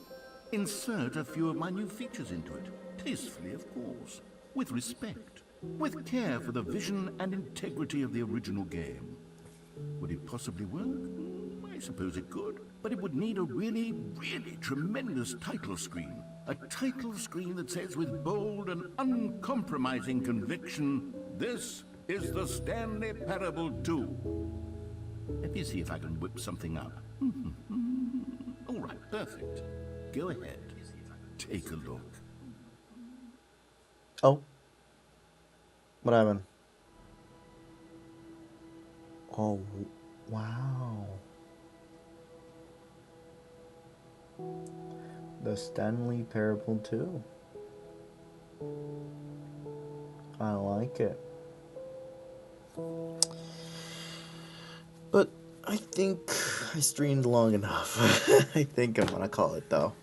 insert a few of my new features into it. Tastefully, of course. With respect. With care for the vision and integrity of the original game. Would it possibly work? I suppose it could. But it would need a really, really tremendous title screen. A title screen that says with bold and uncompromising conviction, "This is the Stanley Parable 2. Let me see if I can whip something up. All right, perfect. Go ahead. Take a look. Oh. What happened? Oh, wow. The Stanley Parable 2. I like it. But I think I streamed long enough. I think I'm gonna call it though.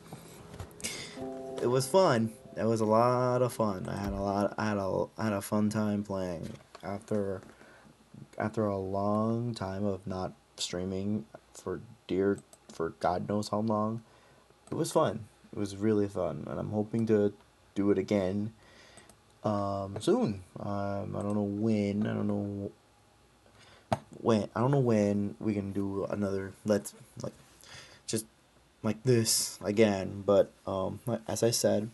It was fun. It was a lot of fun. I had a fun time playing after a long time of not streaming for God knows how long. It was fun. It was really fun, and I'm hoping to do it again soon. I don't know when. I don't know when we can do another just like this again, but as I said,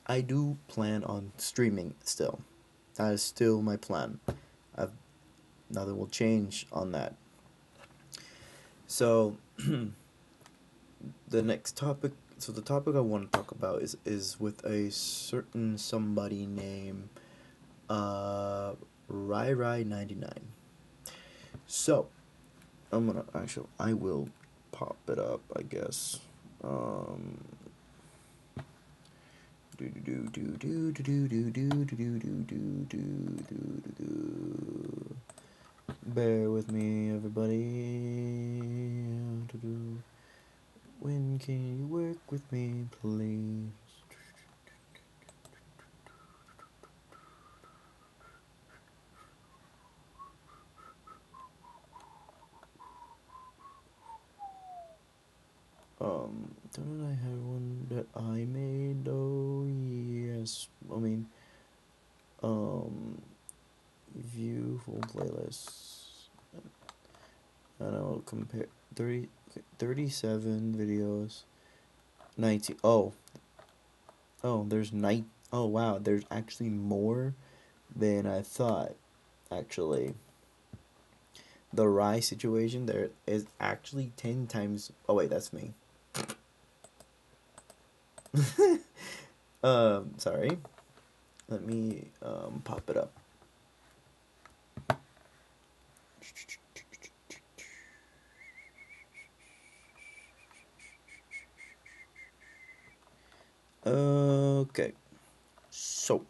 I do plan on streaming still. That is still my plan. Nothing will change on that. So the topic I want to talk about is with a certain somebody named Rai99. So I will pop it up, I guess. Bear with me, everybody. When can you work with me, please? Don't I have one that I made? Oh, yes. I mean, um, view full playlists. And I'll compare 30, okay, 37 videos. 19. Oh, there's night. Oh, wow. There's actually more than I thought, actually. The Rye situation, there is actually 10 times. Oh, wait, that's me. Sorry. Let me pop it up. Okay. So,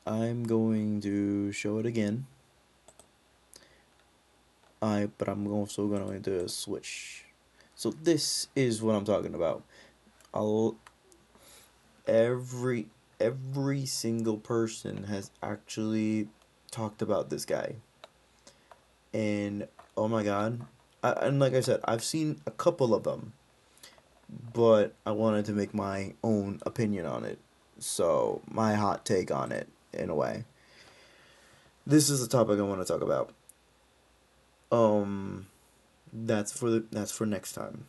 I'm going to show it again. But I'm also going to switch. So this is what I'm talking about. I'll every every single person has actually talked about this guy. And oh my god. And like I said, I've seen a couple of them, but I wanted to make my own opinion on it. So, my hot take on it in a way. This is the topic I want to talk about. Um that's for next time.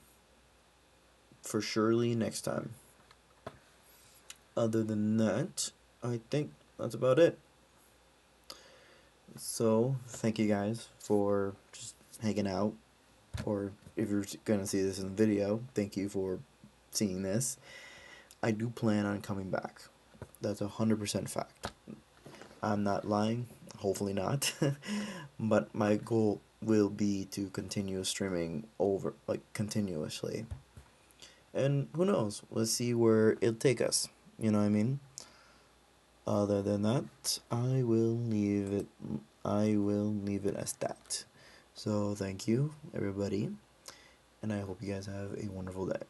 For surely next time. Other than that, I think that's about it. So, thank you guys for just hanging out. Or if you're gonna see this in the video, thank you for seeing this. I do plan on coming back. That's 100% fact. I'm not lying, hopefully not. But my goal will be to continue streaming over, like, continuously. And who knows? Let's see where it'll take us. You know what I mean? Other than that, I will leave it as that. So thank you, everybody, and I hope you guys have a wonderful day.